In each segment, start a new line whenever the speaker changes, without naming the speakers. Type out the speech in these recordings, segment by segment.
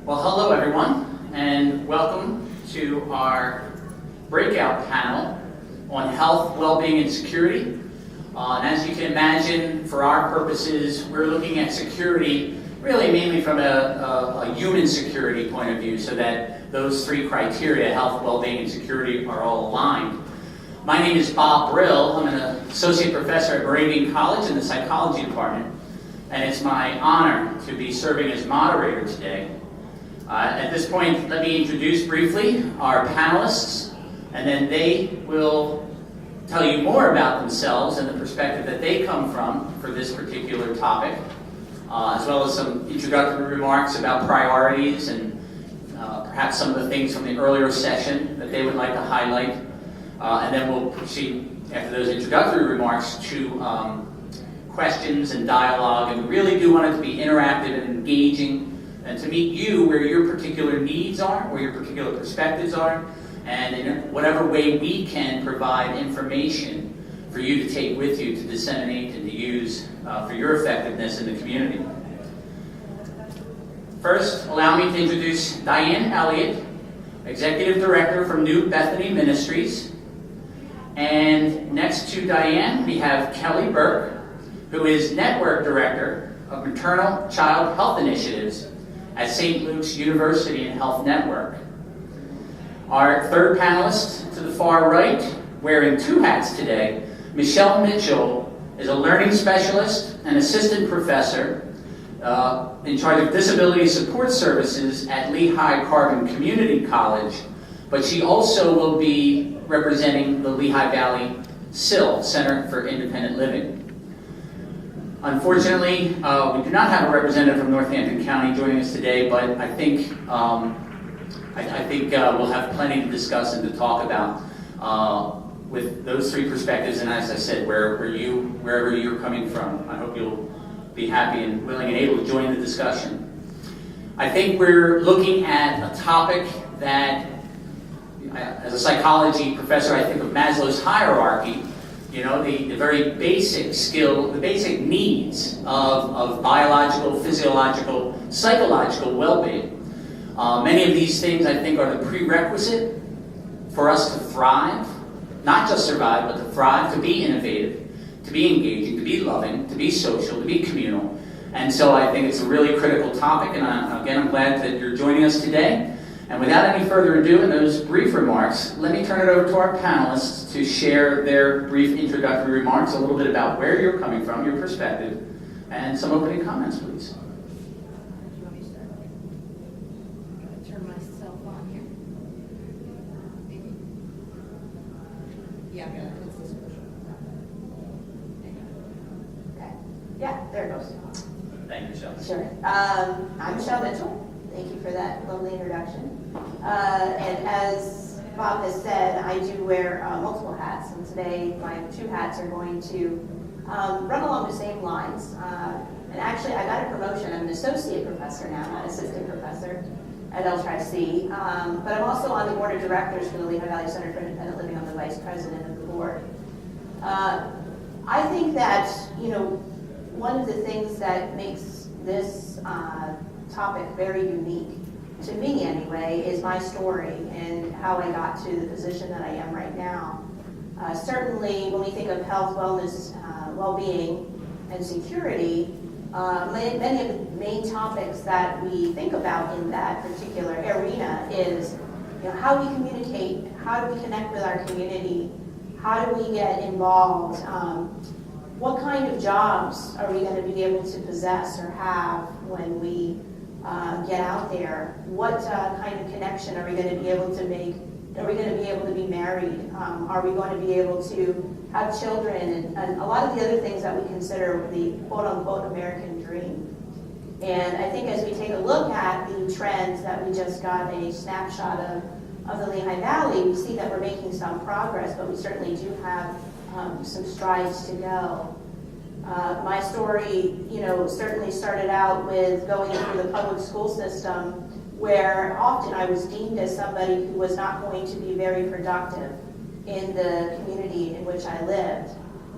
Well, hello everyone, and welcome to our breakout panel on health, well-being, and security. And as you can imagine, for our purposes, we're looking at security really mainly from a human security point of view, so that those three criteria, health, well-being, and security, are all aligned. My name is Bob Brill. I'm an associate professor at Moravian College in the psychology department, and it's my honor to be serving as moderator today. At this point, let me introduce briefly our panelists, and then they will tell you more about themselves and the perspective that they come from for this particular topic, as well as some introductory remarks about priorities and perhaps some of the things from the earlier session that they would like to highlight. And then we'll proceed, after those introductory remarks, to questions and dialogue. And we really do want it to be interactive and engaging, and to meet you where your particular needs are, where your particular perspectives are, and in whatever way we can provide information for you to take with you, to disseminate, and to use for your effectiveness in the community. First, allow me to introduce Diane Elliott, Executive Director from New Bethany Ministries. And next to Diane, we have Kelly Berk, who is Network Director of Maternal Child Health Initiatives at St. Luke's University and Health Network. Our third panelist to the far right, wearing two hats today, Michelle Mitchell, is a learning specialist and assistant professor in charge of disability support services at Lehigh Carbon Community College, but she also will be representing the Lehigh Valley CIL, Center for Independent Living. Unfortunately, we do not have a representative from Northampton County joining us today, but I think we'll have plenty to discuss and to talk about with those three perspectives. And as I said, wherever you're coming from, I hope you'll be happy and willing and able to join the discussion. I think we're looking at a topic that, as a psychology professor, I think of Maslow's hierarchy. You know, the very basic skill, the basic needs of biological, physiological, psychological well-being. Many of these things, I think, are the prerequisite for us to thrive, not just survive, but to thrive, to be innovative, to be engaging, to be loving, to be social, to be communal. And so I think it's a really critical topic, and I'm glad that you're joining us today. And without any further ado, in those brief remarks, let me turn it over to our panelists to share their brief introductory remarks, a little bit about where you're coming from, your perspective, and some opening comments, please.
Do you want me to start? I'm going to turn myself on here. Maybe. Yeah, it's this version.
Okay. Yeah, there it goes.
Thank you, Michelle.
Sure. I'm Michelle Mitchell. Thank you for that lovely introduction. And as Bob has said, I do wear multiple hats, and today my two hats are going to run along the same lines. And actually, I got a promotion. I'm an associate professor now, not assistant professor at LCCC. But I'm also on the board of directors for the Lehigh Valley Center for Independent Living. I'm the vice president of the board. I think that, one of the things that makes this topic very unique, to me anyway, is my story and how I got to the position that I am right now. Certainly, when we think of health, wellness, well-being, and security, many of the main topics that we think about in that particular arena is, how we communicate, how do we connect with our community, how do we get involved, what kind of jobs are we going to be able to possess or have when we get out there? What kind of connection are we going to be able to make? Are we going to be able to be married? Are we going to be able to have children? And a lot of the other things that we consider the quote-unquote American dream. And I think as we take a look at the trends that we just got a snapshot of the Lehigh Valley, we see that we're making some progress, but we certainly do have some strides to go. My story, certainly started out with going through the public school system, where often I was deemed as somebody who was not going to be very productive in the community in which I lived.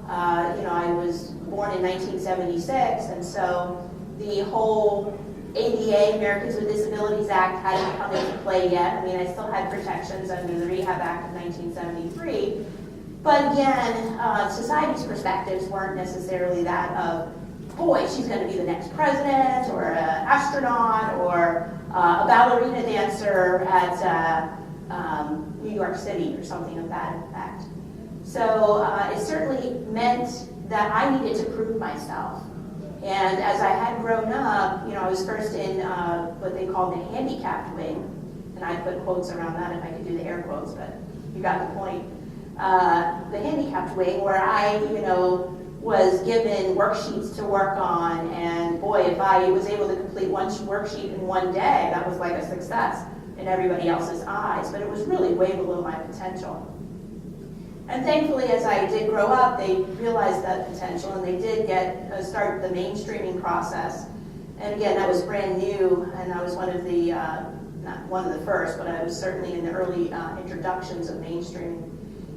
I was born in 1976, and so the whole ADA, Americans with Disabilities Act, hadn't come into play yet. I mean, I still had protections under the Rehab Act of 1973. But again, society's perspectives weren't necessarily that of, boy, she's going to be the next president, or an astronaut, or a ballerina dancer at New York City, or something of that effect. So it certainly meant that I needed to prove myself. And as I had grown up, I was first in what they called the handicapped wing, and I put quotes around that if I could do the air quotes, but you got the point. The handicapped wing, where I, was given worksheets to work on, and boy, if I was able to complete one worksheet in one day, that was like a success in everybody else's eyes, but it was really way below my potential. And thankfully, as I did grow up, they realized that potential, and they did start the mainstreaming process. And again, that was brand new, and I was one of the, not one of the first, but I was certainly in the early introductions of mainstreaming.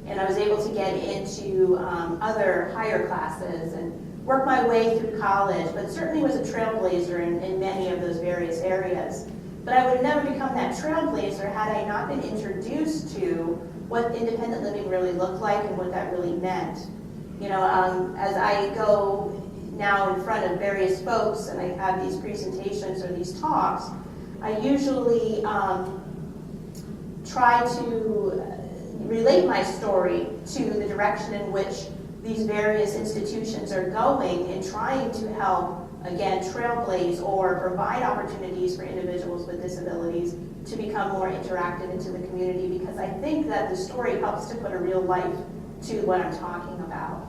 And I was able to get into other higher classes and work my way through college, but certainly was a trailblazer in many of those various areas. But I would have never become that trailblazer had I not been introduced to what independent living really looked like and what that really meant. As I go now in front of various folks and I have these presentations or these talks, I usually try to relate my story to the direction in which these various institutions are going in trying to help, again, trailblaze or provide opportunities for individuals with disabilities to become more interactive into the community, because I think that the story helps to put a real life to what I'm talking about.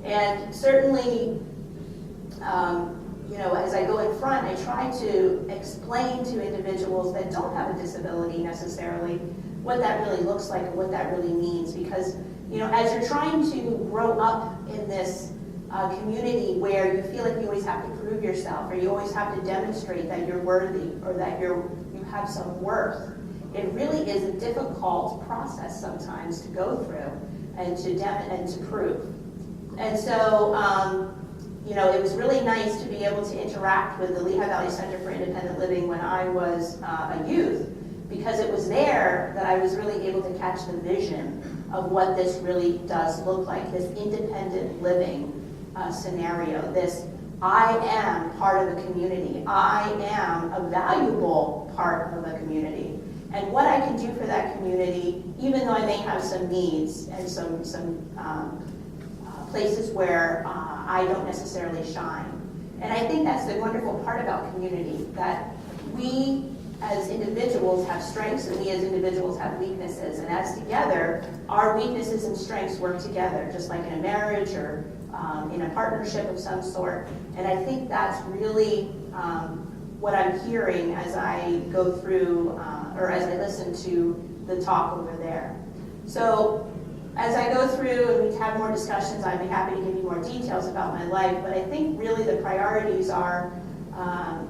And certainly, as I go in front, I try to explain to individuals that don't have a disability necessarily what that really looks like and what that really means, because as you're trying to grow up in this community where you feel like you always have to prove yourself, or you always have to demonstrate that you're worthy, or that you have some worth, it really is a difficult process sometimes to go through and to prove. And so, it was really nice to be able to interact with the Lehigh Valley Center for Independent Living when I was a youth, because it was there that I was really able to catch the vision of what this really does look like, this independent living scenario, this I am part of a community, I am a valuable part of a community, and what I can do for that community, even though I may have some needs and some places where I don't necessarily shine. And I think that's the wonderful part about community, that we as individuals have strengths and we as individuals have weaknesses, and as together, our weaknesses and strengths work together, just like in a marriage or in a partnership of some sort. And I think that's really what I'm hearing as I go through, or as I listen to the talk over there. So as I go through and we have more discussions, I'd be happy to give you more details about my life, but I think really the priorities are,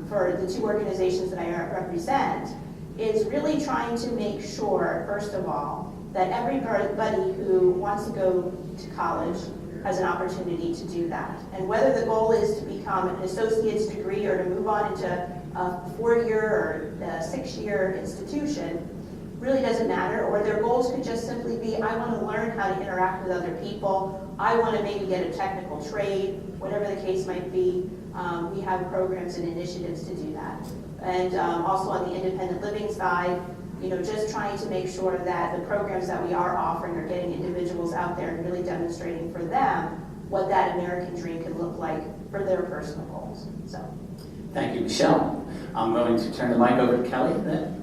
for the two organizations that I represent, is really trying to make sure, first of all, that everybody who wants to go to college has an opportunity to do that. And whether the goal is to become an associate's degree or to move on into a 4-year or a 6-year institution really doesn't matter, or their goals could just simply be, I want to learn how to interact with other people, I want to maybe get a technical trade, whatever the case might be. We have programs and initiatives to do that. And also on the independent living side, just trying to make sure that the programs that we are offering are getting individuals out there and really demonstrating for them what that American dream can look like for their personal goals. So,
thank you, Michelle. I'm going to turn the mic over to Kelly. Then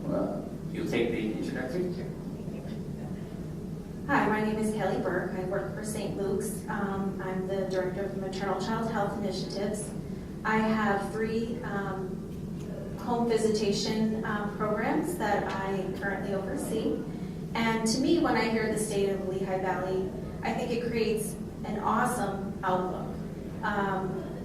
you'll take the introductory.
Hi, my name is Kelly Berk. I work for St. Luke's. I'm the director of Maternal Child Health Initiatives. I have 3 home visitation programs that I currently oversee. And to me, when I hear the state of Lehigh Valley, I think it creates an awesome outlook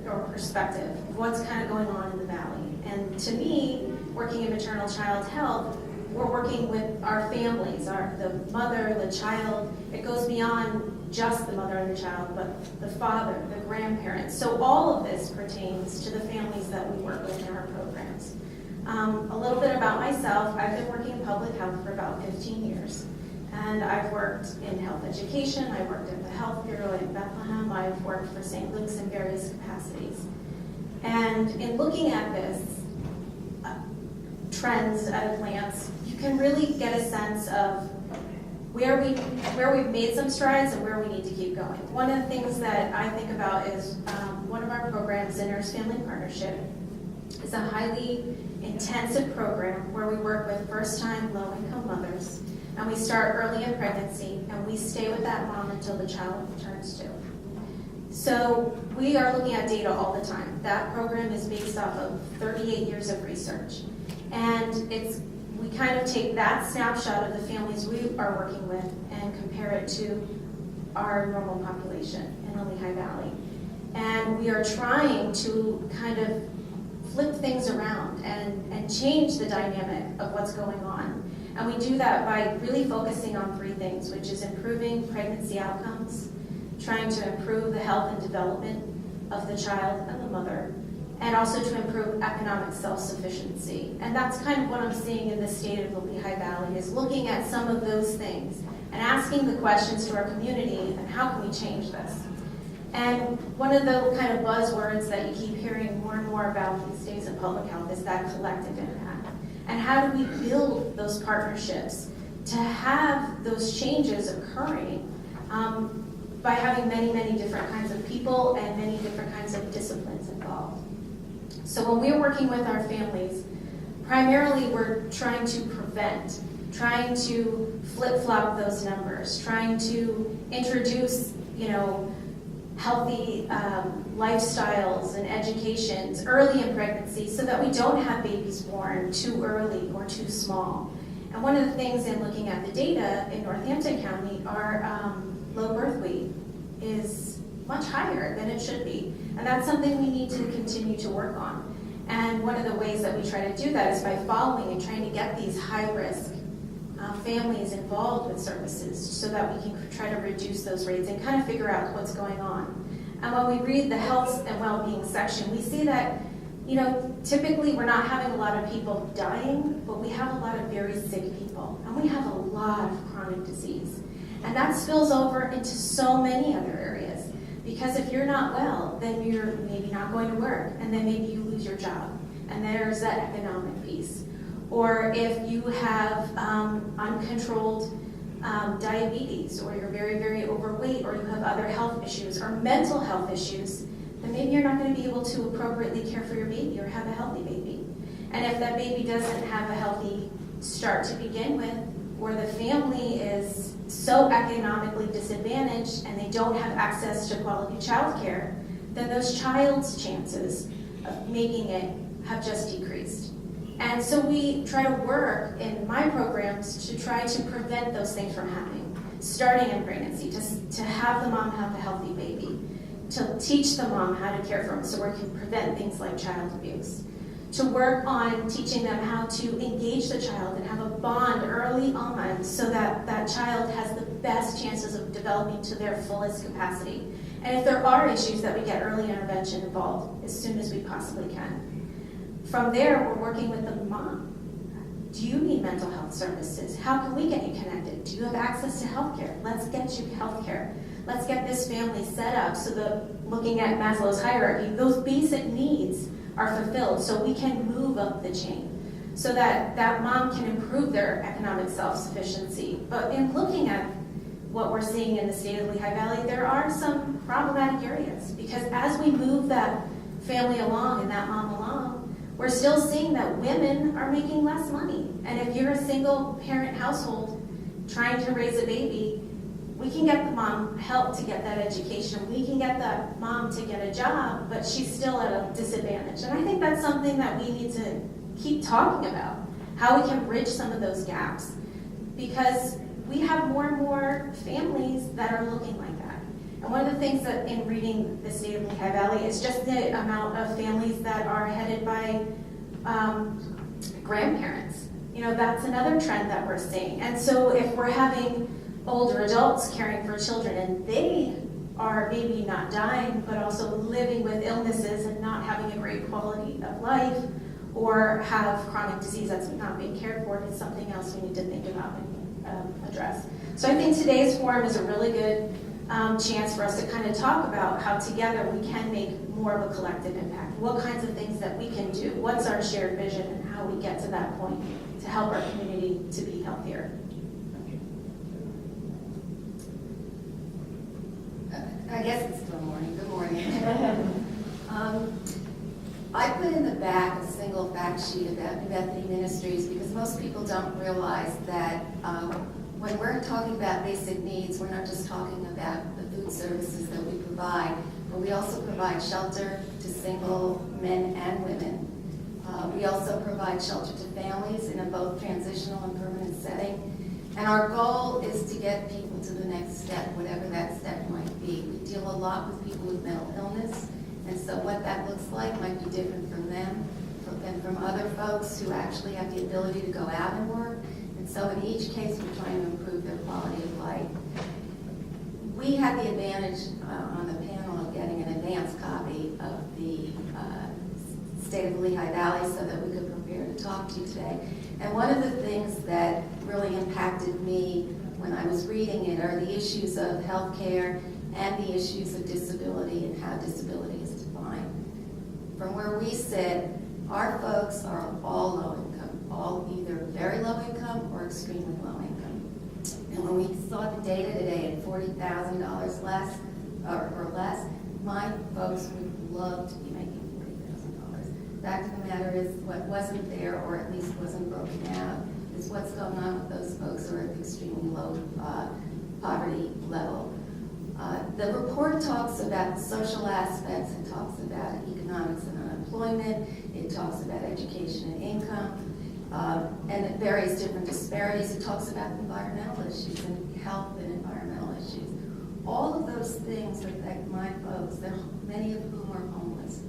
or perspective of what's kind of going on in the valley. And to me, working in maternal child health, we're working with our families, the mother, the child. It goes beyond just the mother and the child, but the father, the grandparents. So all of this pertains to the families that we work with in our programs. A little bit about myself. I've been working in public health for about 15 years. And I've worked in health education. I worked at the Health Bureau in Bethlehem. I've worked for St. Luke's in various capacities. And in looking at this, trends at a glance, you can really get a sense of where we've made some strides and where we need to keep going. One of the things that I think about is one of our programs, the Nurse Family Partnership, is a highly intensive program where we work with first-time low-income mothers, and we start early in pregnancy, and we stay with that mom until the child turns 2. So we are looking at data all the time. That program is based off of 38 years of research. And we kind of take that snapshot of the families we are working with and compare it to our normal population in the Lehigh Valley. And we are trying to kind of flip things around and change the dynamic of what's going on. And we do that by really focusing on 3 things, which is improving pregnancy outcomes, trying to improve the health and development of the child and the mother, and also to improve economic self-sufficiency. And that's kind of what I'm seeing in the state of the Lehigh Valley, is looking at some of those things and asking the questions to our community, and how can we change this? And one of the kind of buzzwords that you keep hearing more and more about these days in public health is that collective impact. And how do we build those partnerships to have those changes occurring by having many, many different kinds of people and many different kinds of disciplines involved. So when we're working with our families, primarily we're trying to prevent, trying to flip-flop those numbers, trying to introduce, healthy lifestyles and educations early in pregnancy so that we don't have babies born too early or too small. And one of the things in looking at the data in Northampton County, our low birth weight is much higher than it should be. And that's something we need to continue to work on. And one of the ways that we try to do that is by following and trying to get these high-risk families involved with services so that we can try to reduce those rates and kind of figure out what's going on. And when we read the health and well-being section, we see that, typically we're not having a lot of people dying, but we have a lot of very sick people. And we have a lot of chronic disease. And that spills over into so many other areas. Because if you're not well, then you're maybe not going to work, and then maybe you lose your job. And there's that economic piece. Or if you have uncontrolled diabetes, or you're very, very overweight, or you have other health issues, or mental health issues, then maybe you're not going to be able to appropriately care for your baby or have a healthy baby. And if that baby doesn't have a healthy start to begin with, or the family is so economically disadvantaged and they don't have access to quality child care, then those child's chances of making it have just decreased. And so we try to work in my programs to try to prevent those things from happening, starting in pregnancy, to have the mom have a healthy baby, to teach the mom how to care for them so we can prevent things like child abuse, to work on teaching them how to engage the child and have a bond early on so that that child has the best chances of developing to their fullest capacity. And if there are issues, that we get early intervention involved as soon as we possibly can. From there, we're working with the mom. Do you need mental health services? How can we get you connected? Do you have access to health care? Let's get you health care. Let's get this family set up so that, looking at Maslow's hierarchy, those basic needs are fulfilled so we can move up the chain so that that mom can improve their economic self-sufficiency. But in looking at what we're seeing in the state of Lehigh Valley, there are some problematic areas because as we move that family along and that mom along, we're still seeing that women are making less money. And if you're a single parent household trying to raise a baby, we can get the mom help to get that education. We can get that mom to get a job, but she's still at a disadvantage. And I think that's something that we need to keep talking about, how we can bridge some of those gaps. Because we have more and more families that are looking like that. And one of the things that in reading the state of Lehigh Valley is just the amount of families that are headed by grandparents. That's another trend that we're seeing. And so if we're having older adults caring for children and they are maybe not dying, but also living with illnesses and not having a great quality of life, or have chronic disease that's not being cared for, it's something else we need to think about and address. So I think today's forum is a really good chance for us to kind of talk about how together we can make more of a collective impact. What kinds of things that we can do? What's our shared vision and how we get to that point to help our community to be healthier?
I guess it's still morning. Good morning. I put in the back a single fact sheet about Bethany Ministries because most people don't realize that when we're talking about basic needs, we're not just talking about the food services that we provide, but we also provide shelter to single men and women. We also provide shelter to families in a both transitional and permanent setting. And our goal is to get people to the next step, whatever that step might be. We deal a lot with people with mental illness, and so what that looks like might be different from them and from other folks who actually have the ability to go out and work. And so in each case, we're trying to improve their quality of life. We had the advantage on the panel of getting an advance copy of the State of the Lehigh Valley so that we could prepare to talk to you today. And one of the things that really impacted me when I was reading it are the issues of healthcare and the issues of disability and how disability is defined. From where we sit, our folks are all low income, all either very low income or extremely low income. And when we saw the data today at $40,000 less or less, my folks would love to be making $40,000. The fact of the matter is what wasn't there, or at least wasn't broken out, is what's going on with those folks who are at the extremely low poverty level. The report talks about social aspects. It talks about economics and unemployment. It talks about education and income, and various different disparities. It talks about environmental issues and health and environmental issues. All of those things affect my folks, many of whom are homeless.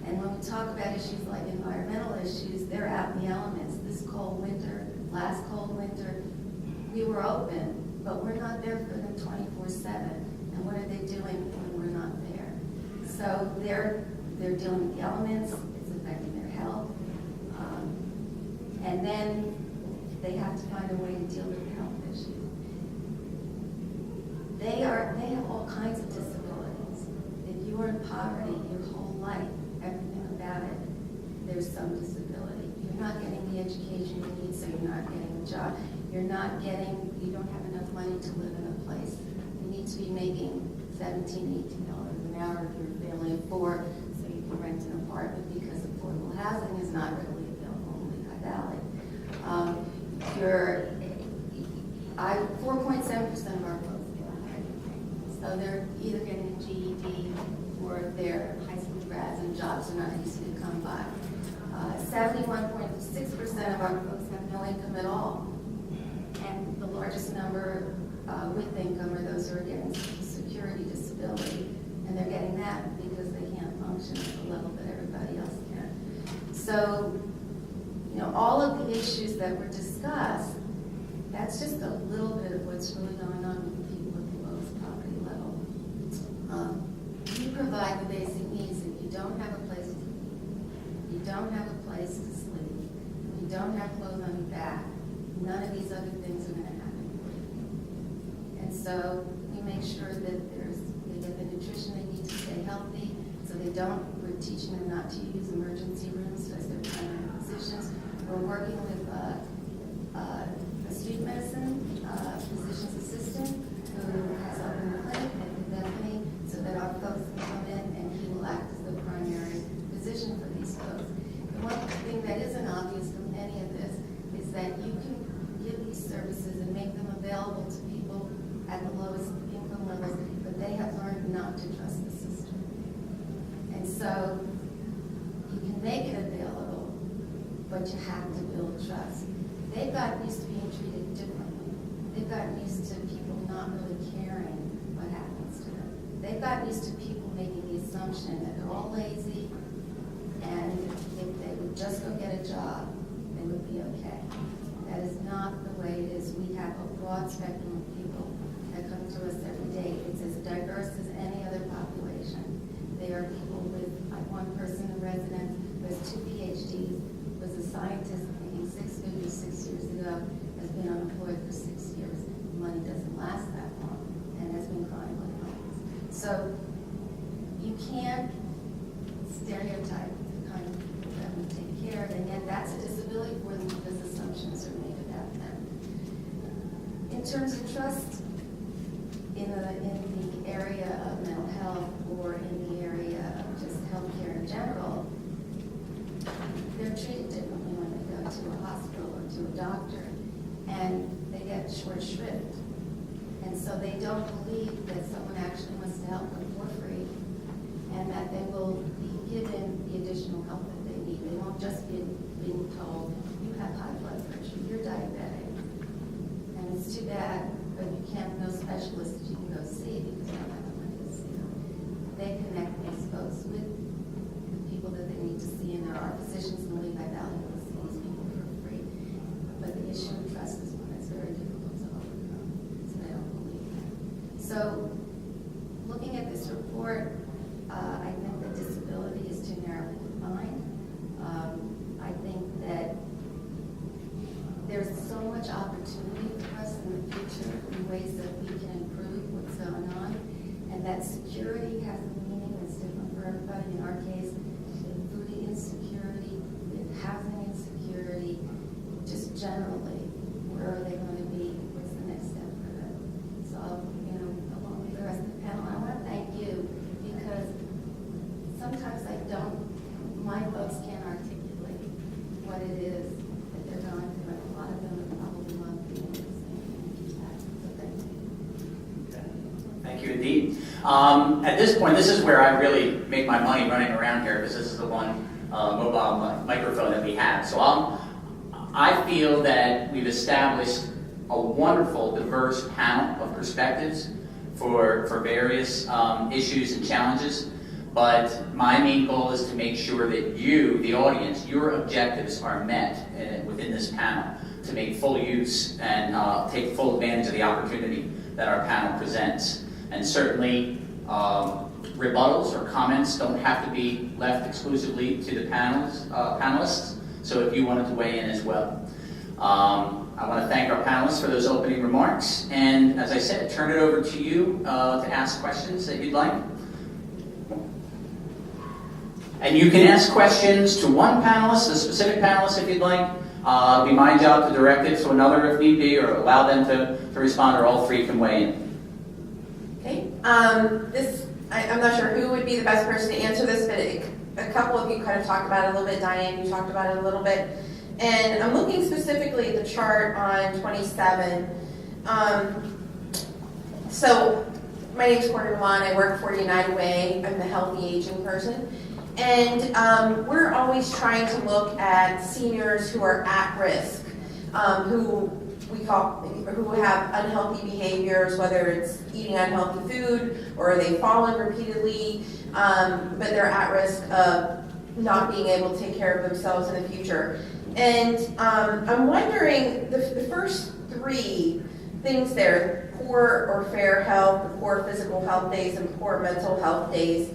And when we talk about issues like environmental issues, they're out in the elements. This cold winter, last cold winter, we were open, but we're not there for them 24/7. And what are they doing when we're not there? So they're dealing with the elements. It's affecting their health, and then they have to find a way to deal with the health issues. They have all kinds of disabilities. If you are in poverty your whole life, everything about it, there's some disability. You're not getting the education you need, so you're not getting a job. You don't have enough money to live in a place. You need to be making $17, $18 an hour if you're a family of four, so you can rent an apartment because affordable housing is not readily available in Lehigh Valley. 4.7% of our folks get higher education. So they're either getting a GED or they're high school grads and jobs are not easy to come by. 71.6% of our folks have no income at all. And the largest number with income are those who are getting Social Security disability, and they're getting that because they can't function at the level that everybody else can. So, all of the issues that were discussed, that's just a little bit of what's really going on with the people at the lowest poverty level. You provide the basic needs. If you don't have a place to eat, you don't have a place to sleep, you don't have clothes on your back, none of these other things are going to happen for you. And so we make sure that they get the nutrition they need to stay healthy, so we're teaching them not to use emergency rooms as their primary physicians. We're working with a street medicine physician's assistant who has opened a clinic at Bethany so that our folks can come in and he will act as the primary physician for these folks. And one thing that isn't obvious from any of this is that you can give these services and make them available to people at the lowest income levels, but they have learned not to trust the system. And so you can make it available, but you have to build trust. They've gotten used to being treated differently. They've gotten used to people not really caring what happens to them. They've gotten used to people making the assumption that they're all lazy, and if they would just go get a job, they would be be okay. That is not the way it is. We have a broad spectrum of people that come to us every day. It's as diverse as any other population. They are people with, one person, a resident, who has 2 PhDs, was a scientist making 6 figures 6 years ago, has been unemployed for 6 years. Money doesn't last that long, and has been crying with homeless. So you can't stereotype the kind of people that we take care of, and yet that's a disability for them because assumptions are made about them. In terms of trust in the area of mental health or in the area of just healthcare in general, they're treated differently when they go to a hospital or to a doctor, and they get short shrift. And so they don't believe that someone actually wants to help them for free, and that they will be given the additional help that they need. They won't just be being told, you have high blood pressure, you're diabetic. And it's too bad, but you can't, no specialist that you can go see because you don't have the money to see them. They connect these folks with the people that they need to see, and there are physicians in the Lehigh Valley who will see these people for free. But the issue of trust is one that's very difficult to overcome, so they don't believe that. So, looking at this report, I think that disability is too narrowly defined. I think that there's so much opportunity for us in the future in ways that we can improve what's going on, and that security has a meaning that's different for everybody. In our case, with food insecurity, with housing insecurity, just generally, where are they going to be? What's the next step for them? So, along with the rest of the panel, I want to thank you, because sometimes my folks can't articulate what it is that they're going through, and a lot of them are probably love being the same. So thank you.
Okay. Thank you indeed. At this point, this is where I really make my money running around here, because this is the one mobile microphone that we have. So I feel that we've established a wonderful, diverse panel of perspectives for various issues and challenges. But my main goal is to make sure that you, the audience, your objectives are met within this panel to make full use and take full advantage of the opportunity that our panel presents. And certainly, rebuttals or comments don't have to be left exclusively to the panelists. So if you wanted to weigh in as well. I want to thank our panelists for those opening remarks. And as I said, turn it over to you to ask questions that you'd like. And you can ask questions to one panelist, a specific panelist if you'd like. It'll be my job to direct it to another if need be, or allow them to respond, or all three can weigh in.
Okay. I'm not sure who would be the best person to answer this, but a couple of you kind of talked about it a little bit. Diane, you talked about it a little bit. And I'm looking specifically at the chart on 27. So my name's Courtney Milan. I work for United Way. I'm the healthy aging person. And we're always trying to look at seniors who are at risk, who have unhealthy behaviors, whether it's eating unhealthy food or they've fallen repeatedly, but they're at risk of not being able to take care of themselves in the future. And I'm wondering, the first three things there, poor or fair health, poor physical health days, and poor mental health days,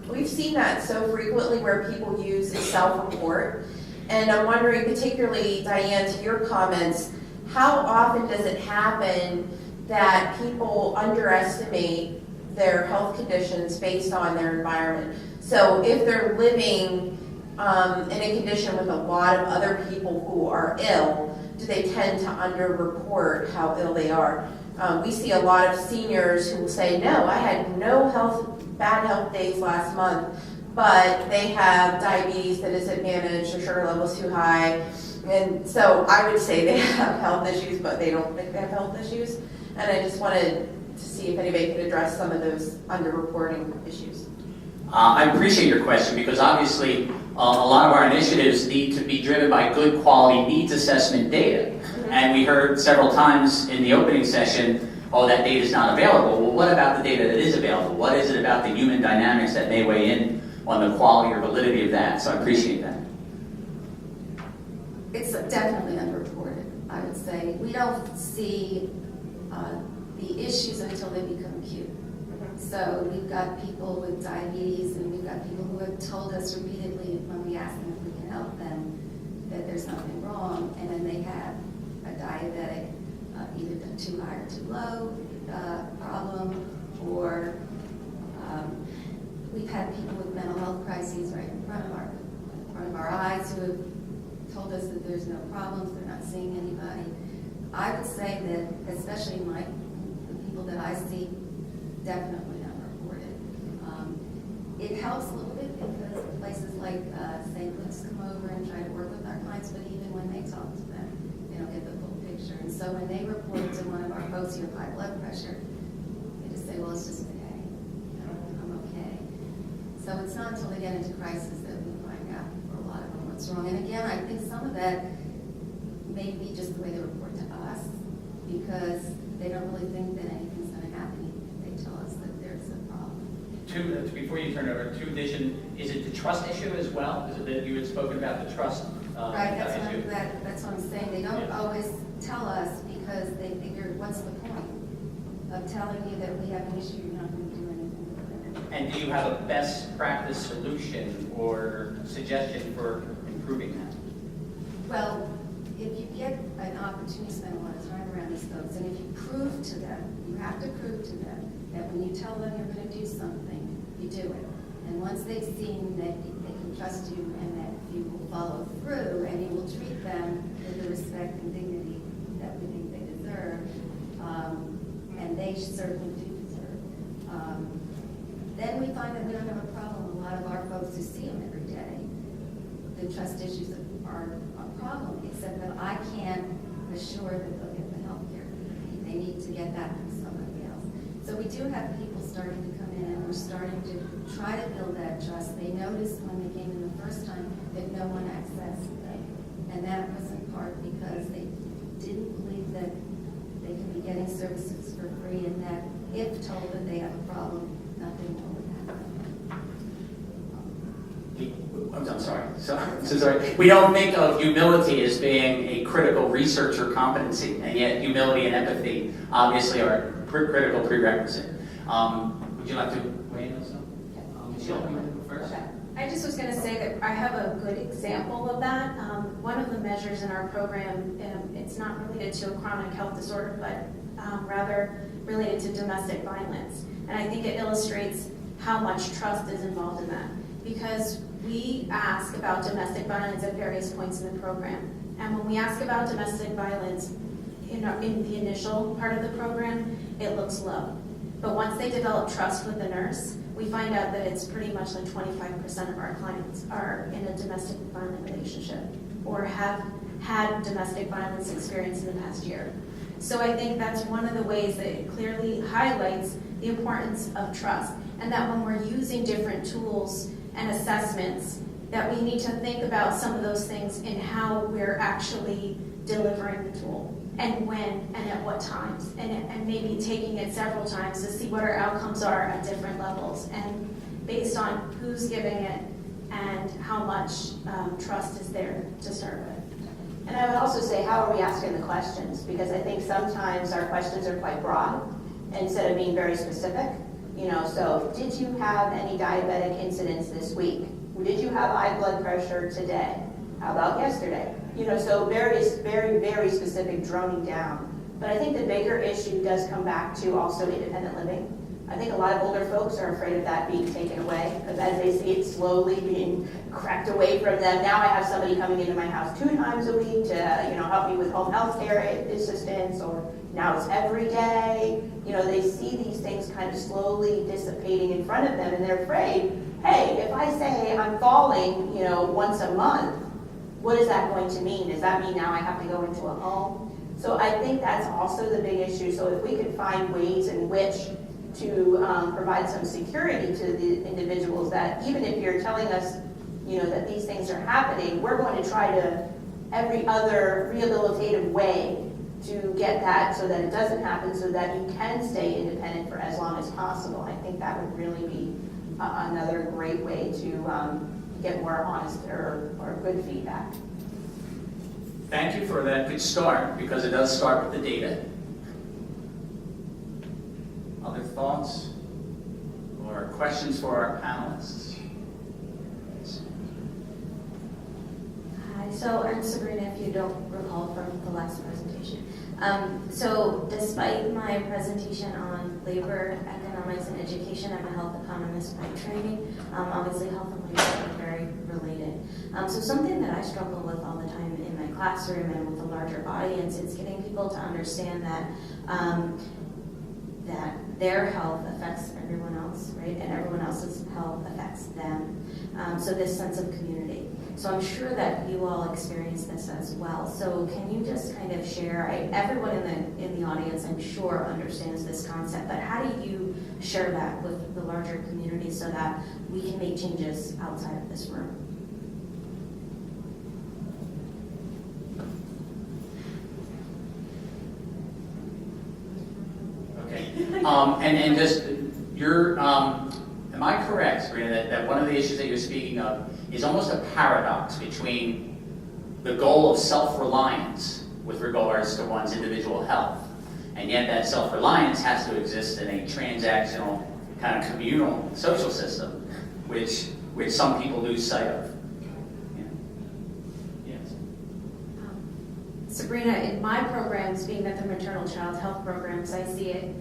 we've seen that so frequently where people use a self-report. And I'm wondering, particularly, Diane, to your comments, how often does it happen that people underestimate their health conditions based on their environment? So if they're living in a condition with a lot of other people who are ill, do they tend to underreport how ill they are? We see a lot of seniors who will say, no, I had no bad health days last month, but they have diabetes that isn't managed, their sugar level's too high. And so I would say they have health issues, but they don't think they have health issues. And I just wanted to see if anybody could address some of those underreporting issues.
I appreciate your question, because obviously a lot of our initiatives need to be driven by good quality needs assessment data. Mm-hmm. And we heard several times in the opening session, oh, that data is not available. Well, what about the data that is available? What is it about the human dynamics that may weigh in on the quality or validity of that? So I appreciate that.
It's definitely underreported, I would say. We don't see the issues until they become acute. So we've got people with diabetes, and we've got people who have told us repeatedly when we ask them if we can help them that there's nothing wrong, and then they have a diabetic, either too high or too low problem, or we've had people with mental health crises right in front of our eyes who have told us that there's no problems, they're not seeing anybody. I would say that, especially the people that I see, definitely not reported. It helps a little bit because places like St. Luke's come over and try to work with our clients, but even when they talk to them, they don't get the full picture. And so when they report to one of our folks who have high blood pressure, they just say, well, it's just a day. I'm okay. So it's not until they get into crisis that we find out for a lot of them what's wrong. And again, I think some of that may be just the way they report to us, because they don't really think that anything's going to happen if they tell us that there's a problem.
Before you turn it over, is it the trust issue as well? Is it that you had spoken about the trust
Right,
issue?
that's what I'm saying. They don't always tell us because they figure, what's the point of telling you that we have an issue, you're not going to do anything with it?
And do you have a best practice solution or suggestion for improving that?
Well, if you get an opportunity to spend a lot of time around these folks, and if you prove to them, you have to prove to them that when you tell them you're going to do something, you do it. And once they've seen that they can trust you and that you will follow through and you will treat them with the respect and dignity that we think they deserve, and they certainly do deserve, then we find that we don't have a problem. A lot of our folks who see them every day, the trust issues are a problem, except that I can't assure that they'll get the help care. They need to get that from somebody else. So we do have people starting to come in, and we're starting to try to build that trust. They noticed when they came in the first time that no one accessed them. And that was in part because they didn't believe that they could be getting services for free, and that if told that they have a problem, nothing more would happen.
I'm sorry. So sorry. We don't think of humility as being a critical researcher competency, and yet humility and empathy obviously are a critical prerequisite. Would you like to weigh in on something? Michelle, you want to go first?
Okay. I just was going to say that I have a good example of that. One of the measures in our program, it's not related to a chronic health disorder, but rather related to domestic violence. And I think it illustrates how much trust is involved in that. Because we ask about domestic violence at various points in the program. And when we ask about domestic violence in the initial part of the program, it looks low. But once they develop trust with the nurse, we find out that it's pretty much like 25% of our clients are in a domestic violent relationship or have had domestic violence experience in the past year. So I think that's one of the ways that it clearly highlights the importance of trust, and that when we're using different tools and assessments, that we need to think about some of those things in how we're actually delivering the tool, and when and at what times, and maybe taking it several times to see what our outcomes are at different levels, and based on who's giving it and how much trust is there to start with.
And I would also say, how are we asking the questions? Because I think sometimes our questions are quite broad instead of being very specific. So did you have any diabetic incidents this week? Did you have high blood pressure today? How about yesterday? So very, very specific droning down. But I think the bigger issue does come back to also independent living. I think a lot of older folks are afraid of that being taken away, because as they see it slowly being cracked away from them, now I have somebody coming into my house 2 times a week to help me with home health care assistance, or now it's every day. They see these things kind of slowly dissipating in front of them, and they're afraid, hey, if I say I'm falling, once a month, what is that going to mean? Does that mean now I have to go into a home? So I think that's also the big issue. So if we could find ways in which to provide some security to the individuals, that even if you're telling us, that these things are happening, we're going to try to every other rehabilitative way to get that so that it doesn't happen, so that you can stay independent for as long as possible. I think that would really be another great way to get more honest or good feedback.
Thank you for that good start, because it does start with the data. Other thoughts or questions for our panelists?
Hi, so I'm Sabrina, if you don't recall from the last presentation. So despite my presentation on labor, economics, and education, I'm a health economist by training. Obviously, health and labor are very related. So something that I struggle with all the time in my classroom and with a larger audience is getting people to understand that that their health affects everyone else, right? And everyone else's health affects them. So this sense of community. So I'm sure that you all experience this as well. So can you just kind of share, everyone in the audience I'm sure understands this concept, but how do you share that with the larger community so that we can make changes outside of this room?
Okay. And just your, am I correct, Sabrina, that one of the issues that you're speaking of is almost a paradox between the goal of self-reliance with regards to one's individual health, and yet that self-reliance has to exist in a transactional, kind of communal social system, which some people lose sight of. Yeah. Yes.
Sabrina, in my programs, being that the maternal child health programs, I see it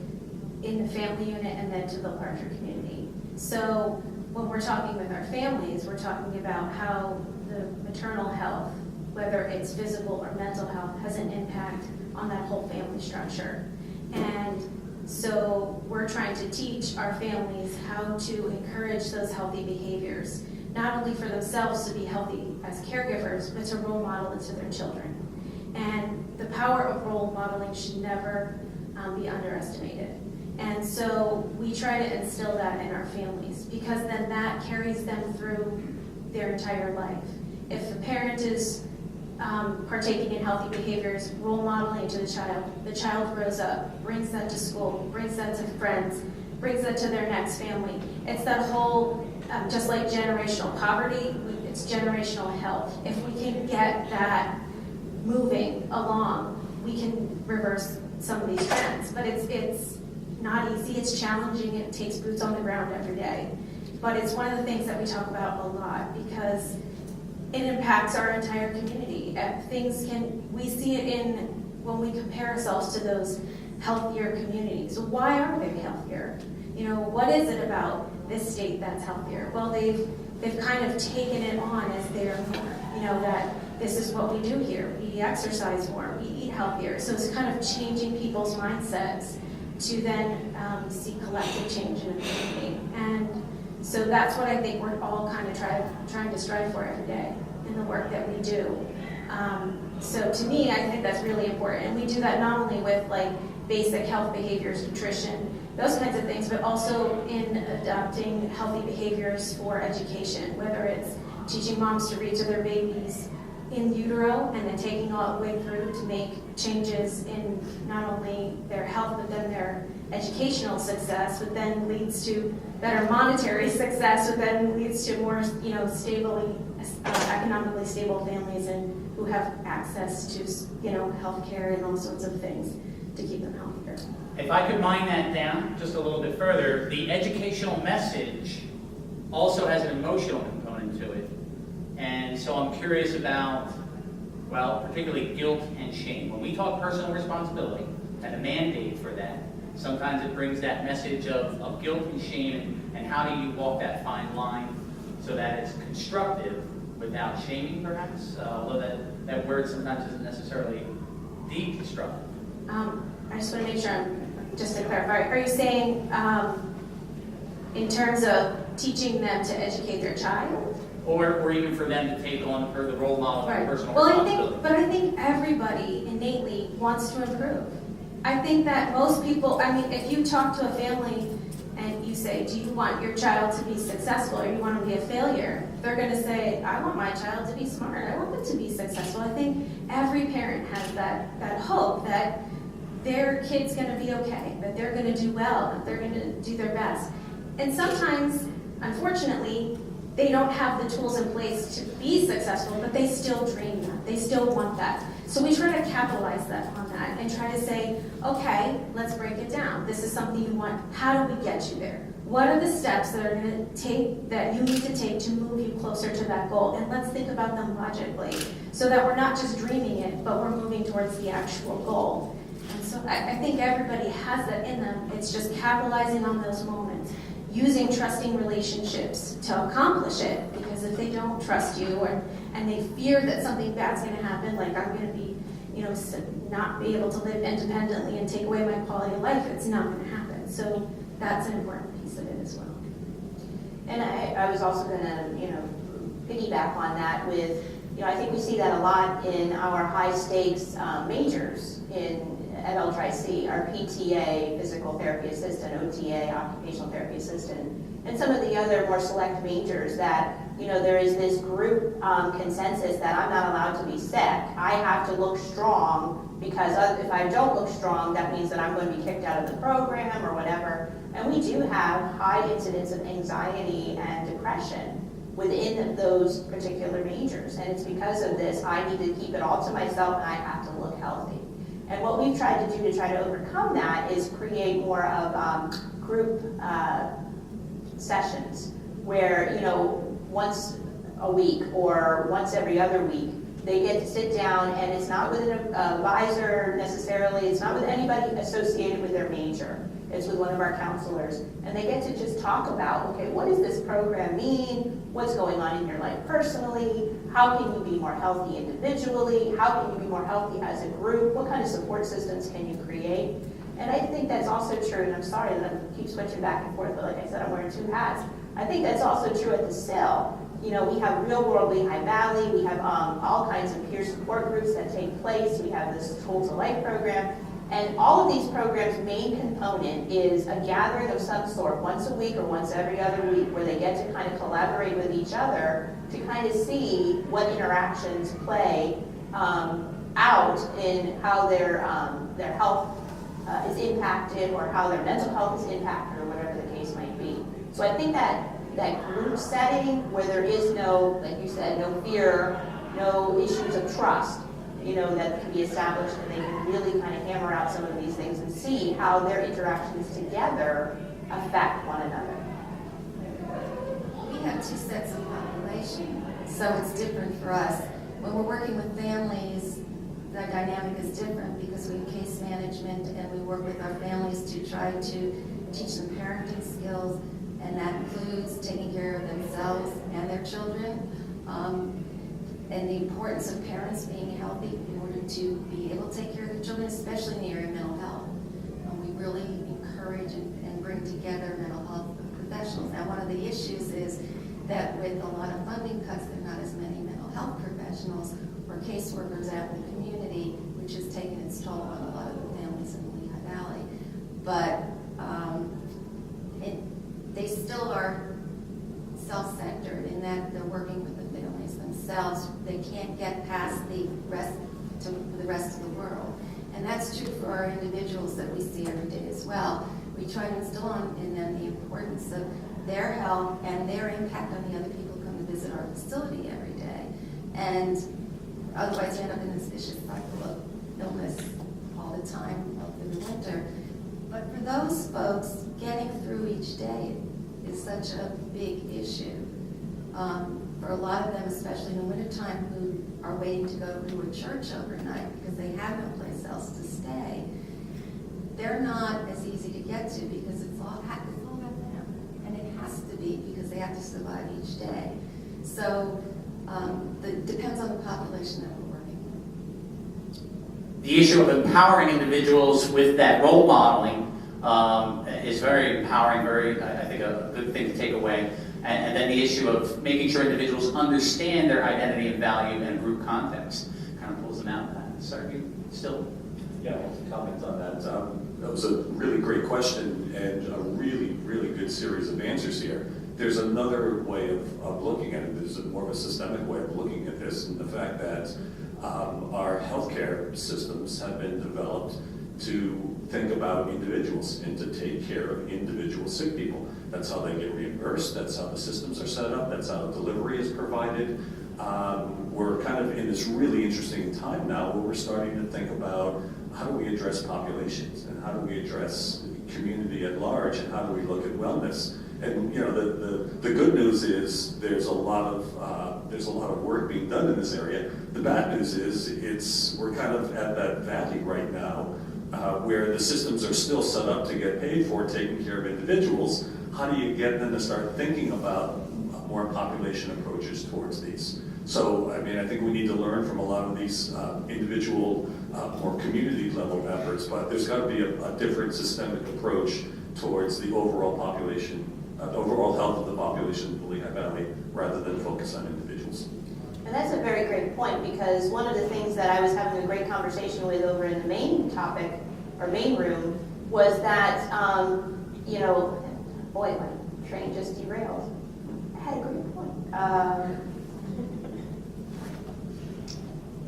in the family unit and then to the larger community. So when we're talking with our families, we're talking about how the maternal health, whether it's physical or mental health, has an impact on that whole family structure. And so we're trying to teach our families how to encourage those healthy behaviors, not only for themselves to be healthy as caregivers, but to role model it to their children. And the power of role modeling should never be underestimated. And so we try to instill that in our families, because then that carries them through their entire life. If the parent is partaking in healthy behaviors, role modeling to the child grows up, brings that to school, brings that to friends, brings that to their next family. It's that whole, just like generational poverty, it's generational health. If we can get that moving along, we can reverse some of these trends. But it's not easy, it's challenging, it takes boots on the ground every day. But it's one of the things that we talk about a lot, because it impacts our entire community. We see it in when we compare ourselves to those healthier communities. Why are they healthier? What is it about this state that's healthier? Well, they've kind of taken it on as their norm, that this is what we do here. We exercise more, we eat healthier. So it's kind of changing people's mindsets to then see collective change in a community. And so that's what I think we're all kind of trying to strive for every day in the work that we do. So to me, I think that's really important. And we do that not only with like basic health behaviors, nutrition, those kinds of things, but also in adopting healthy behaviors for education, whether it's teaching moms to read to their babies in utero and then taking all the way through to make changes in not only their health, but then their educational success, but then leads to better monetary success, but then leads to more, economically stable families and who have access to, healthcare and all sorts of things to keep them healthier.
If I could mine that down just a little bit further, the educational message also has an emotional component to it. And so I'm curious about, particularly guilt and shame. When we talk personal responsibility and a mandate for that, sometimes it brings that message of guilt and shame, and how do you walk that fine line so that it's constructive without shaming, perhaps? Although that word sometimes isn't necessarily deconstructive.
I just want to make sure, just to clarify, are you saying in terms of teaching them to educate their child?
Or even for them to take on the role model of personal responsibility.
I think everybody innately wants to improve. I think that most people, if you talk to a family and you say, do you want your child to be successful or you want them to be a failure? They're going to say, I want my child to be smart. I want them to be successful. I think every parent has that hope that their kid's going to be okay, that they're going to do well, that they're going to do their best. And sometimes, unfortunately, they don't have the tools in place to be successful, but they still dream that. They still want that. So we try to capitalize on that and try to say, okay, let's break it down. This is something you want. How do we get you there? What are the steps that are going to take, that you need to take to move you closer to that goal? And let's think about them logically so that we're not just dreaming it, but we're moving towards the actual goal. And so I think everybody has that in them. It's just capitalizing on those moments, using trusting relationships to accomplish it. Because if they don't trust you and they fear that something bad's going to happen, like I'm going to be, not be able to live independently and take away my quality of life, it's not going to happen. So that's an important piece of it as well.
And I was also going to, piggyback on that with, I think we see that a lot in our high stakes majors at LCCC, our PTA, physical therapy assistant, OTA, occupational therapy assistant, and some of the other more select majors that, there is this group consensus that I'm not allowed to be sick. I have to look strong because if I don't look strong, that means that I'm going to be kicked out of the program or whatever. And we do have high incidence of anxiety and depression within those particular majors. And it's because of this, I need to keep it all to myself and I have to look healthy. And what we've tried to do to try to overcome that is create more of group sessions where, once a week or once every other week, they get to sit down, and it's not with an advisor necessarily, it's not with anybody associated with their major. It's with one of our counselors, and they get to just talk about, okay, what does this program mean? What's going on in your life personally? How can you be more healthy individually? How can you be more healthy as a group? What kind of support systems can you create? And I think that's also true, and I'm sorry that I keep switching back and forth, but like I said, I'm wearing two hats. I think that's also true at the SIL. We have Real World Lehigh Valley, we have all kinds of peer support groups that take place, we have this Tools of Life program, and all of these programs' main component is a gathering of some sort, once a week or once every other week, where they get to kind of collaborate with each other to kind of see what interactions play out in how their health is impacted, or how their mental health is impacted, or whatever the case might be. So I think that group setting where there is no, like you said, no fear, no issues of trust, that can be established, and they can really kind of hammer out some of these things and see how their interactions together affect one another.
We have two sets of population, so it's different for us. When we're working with families, the dynamic is different because we have case management and we work with our families to try to teach them parenting skills, and that includes taking care of themselves and their children, and the importance of parents being healthy in order to be able to take care of their children, especially in the area of mental health. We really encourage and bring together mental health professionals. Now, one of the issues is that with a lot of funding cuts, there are not as many mental health professionals or caseworkers out in the community, which has taken its toll on a lot of the families in the Lehigh Valley. But they still are self-centered in that they're working with the families themselves. They can't get past the rest of the world. And that's true for our individuals that we see every day as well. We try to instill in them the importance of their health and their impact on the other people who come to visit our facility every day. And otherwise you end up in this vicious cycle of illness all the time through the winter. But for those folks, getting through each day is such a big issue. For a lot of them, especially in the wintertime, who are waiting to go to a church overnight because they have no place else to stay, they're not as easy to get to because it's all about them. And it has to be because they have to survive each day. So it depends on the population that we're working with.
The issue of empowering individuals with that role modeling is very empowering, I think, a good thing to take away. And then the issue of making sure individuals understand their identity and value in a group context kind of pulls them out of that. Sorry, you still?
Yeah, I want to comment on that. That was a really great question and a really, really good series of answers here. There's another way of looking at it. There's more of a systemic way of looking at this, and the fact that our healthcare systems have been developed to think about individuals and to take care of individual sick people. That's how they get reimbursed. That's how the systems are set up. That's how delivery is provided. we're kind of in this really interesting time now where we're starting to think about how do we address populations and how do we address community at large and how do we look at wellness. And you know, the good news is there's a lot of work being done in this area. The bad news is we're kind of at that valley right now where the systems are still set up to get paid for taking care of individuals. How do you get them to start thinking about more population approaches towards these? So, I mean, I think we need to learn from a lot of these individual, more community level efforts, but there's got to be a different systemic approach towards the overall population, overall health of the population in the Lehigh Valley, rather than focus on individuals.
And that's a very great point, because one of the things that I was having a great conversation with over in the main topic, or main room, was that, you know, boy, my train just derailed. I had a great point.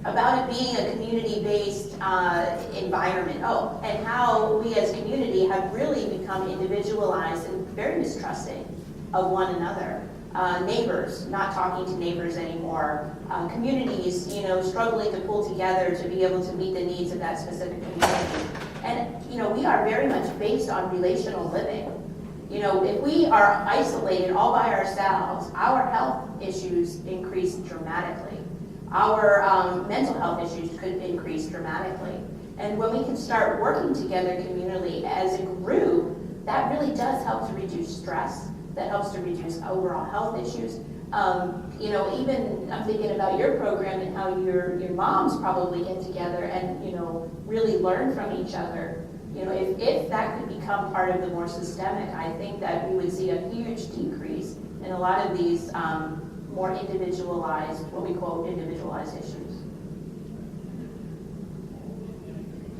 About it being a community-based environment. Oh, and how we as community have really become individualized and very mistrusting of one another. Neighbors, not talking to neighbors anymore. Communities, you know, struggling to pull together to be able to meet the needs of that specific community. And, you know, we are very much based on relational living. You know, if we are isolated all by ourselves, our health issues increase dramatically. Our mental health issues could increase dramatically. And when we can start working together communally as a group, that really does help to reduce stress. That helps to reduce overall health issues. You know, even I'm thinking about your program and how your moms probably get together and, you know, really learn from each other. You know, if that could become part of the more systemic, I think that we would see a huge decrease in a lot of these more individualized, what we call individualized issues.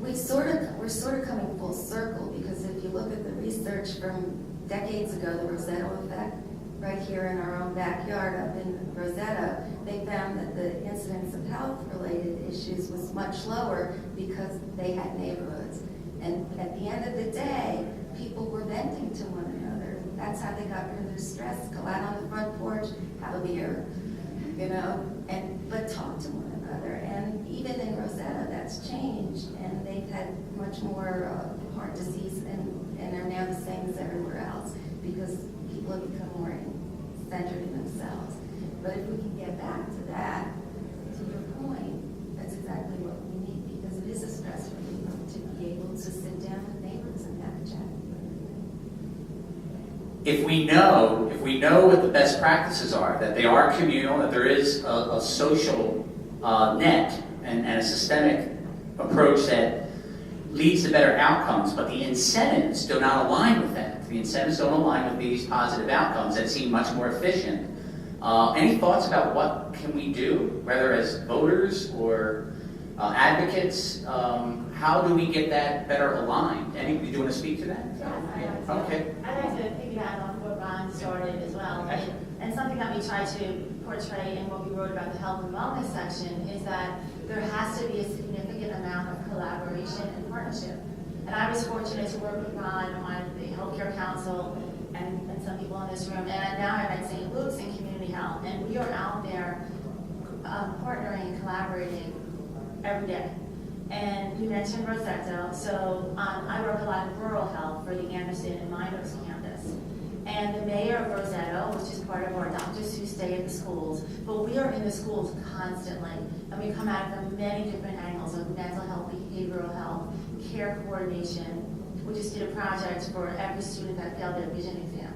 We're sort of coming full circle, because if you look at the research from decades ago, the Rosetta effect, right here in our own backyard up in Rosetta, they found that the incidence of health-related issues was much lower because they had neighborhoods. And at the end of the day, people were venting to one another. That's how they got rid of their stress. Go out on the front porch, have a beer, you know, but talk to one another. And even in Rosetta, that's changed, and they've had much more heart disease and are now the same as everywhere else, because people have become more centered in themselves. But if we can get back to that, to your point, that's exactly what we need, because it is a stress reliever to be able to sit down with neighbors and have a chat.
If we know what the best practices are, that they are communal, that there is a social net and a systemic approach that leads to better outcomes, but the incentives do not align with that. The incentives don't align with these positive outcomes that seem much more efficient. Any thoughts about what can we do, whether as voters or advocates? How do we get that better aligned? Anybody, do you want to speak to that?
Yes,
Okay.
I'd like to piggyback on what Ron started as well.
Okay.
And something that we try to portray in what we wrote about the health and wellness section is that there has to be a significant amount of collaboration and partnership. And I was fortunate to work with Ron on the Healthcare Council and some people in this room. And now I'm at St. Luke's in Community Health. And we are out there partnering and collaborating every day. And you mentioned Rosetta. So I work a lot in rural health for the Anderson and Miners campus. And the mayor of Rosetta, which is part of our doctors who stay at the schools, but we are in the schools constantly. And we come at it from many different angles of mental health, behavioral health, care coordination. We just did a project for every student that failed their vision exam.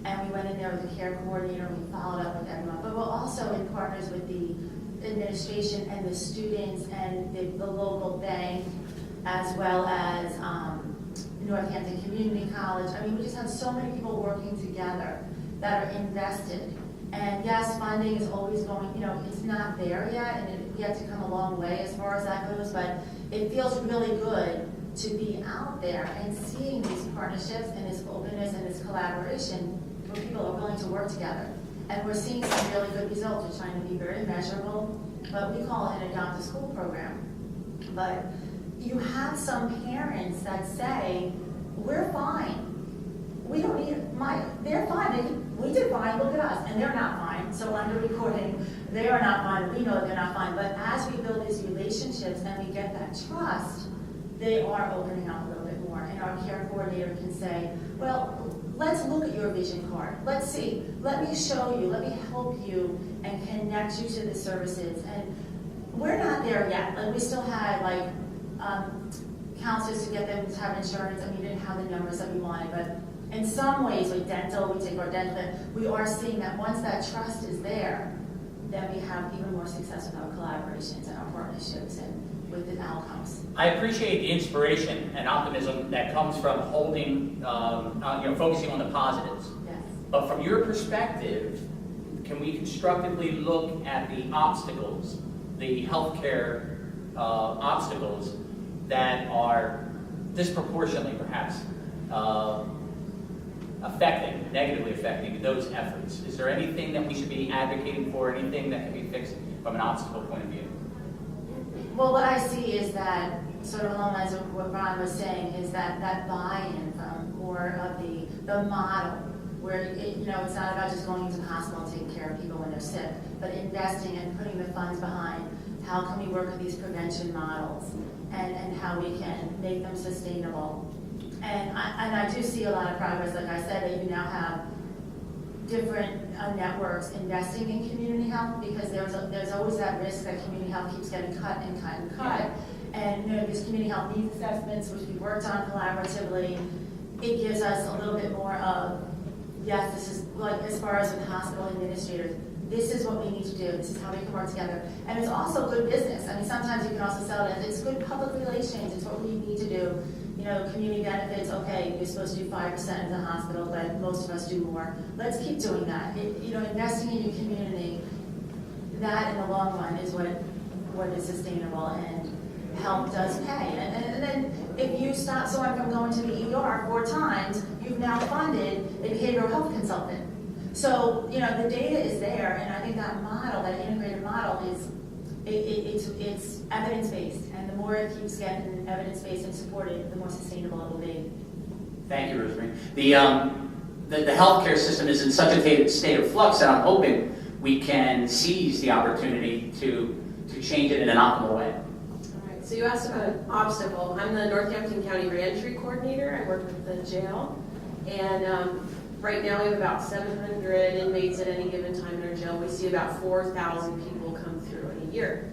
And we went in there with the care coordinator and we followed up with everyone. But we're also in partners with the administration and the students and the local bank, as well as Northampton Community College. I mean, we just have so many people working together that are invested. And yes, funding is always going, you know, it's not there yet, and we have to come a long way as far as that goes, but it feels really good to be out there and seeing these partnerships and this openness and this collaboration where people are willing to work together. And we're seeing some really good results. We're trying to be very measurable, but we call it an adopt a school program. But you have some parents that say, we're fine.
we don't need, they're fine, we did fine, look at us, and they're not fine. So under recording, they are not fine, we know they're not fine. But as we build these relationships and we get that trust, they are opening up a little bit more. And our care coordinator can say, well, let's look at your vision card. Let's see, let me show you, let me help you and connect you to the services. And we're not there yet. Like, we still had like counselors to get them to have insurance, and we didn't have the numbers that we wanted. But in some ways, with dental, we take our dental, we are seeing that once that trust is there, then we have even more success with our collaborations and our partnerships and with the outcomes.
I appreciate the inspiration and optimism that comes from holding, focusing on the positives.
Yes.
But from your perspective, can we constructively look at the obstacles, the healthcare obstacles that are disproportionately perhaps negatively affecting those efforts? Is there anything that we should be advocating for, anything that can be fixed from an obstacle point of view?
Well, what I see is that, sort of along lines of what Ron was saying, is that buy-in from more of the model, where it's not about just going into the hospital and taking care of people when they're sick, but investing and putting the funds behind how can we work with these prevention models and how we can make them sustainable. And I do see a lot of progress, like I said, that you now have different networks investing in community health, because there's always that risk that community health keeps getting cut and cut and cut. And these community health needs assessments, which we worked on collaboratively, it gives us a little bit more of, yes, this is like, as far as with hospital administrators, this is what we need to do, this is how we can work together. And it's also good business. I mean, sometimes you can also sell it as it's good public relations, it's what we need to do. Community benefits, okay, you're supposed to do 5% in the hospital, but most of us do more. Let's keep doing that. Investing in your community, that in the long run is what is sustainable, and help does pay. And then if you stop someone from going to the ER 4 times, you've now funded a behavioral health consultant. So, the data is there, and I think that model, that integrated model is, it's evidence-based, and the more it keeps getting evidence-based and supported, the more sustainable it will be.
Thank you, Rosemary. The healthcare system is in such a state of flux that I'm hoping we can seize the opportunity to change it in an optimal way.
All right, so you asked about an obstacle. I'm the Northampton County Reentry Coordinator. I work with the jail, and right now we have about 700 inmates at any given time in our jail. We see about 4,000 people come through in a year.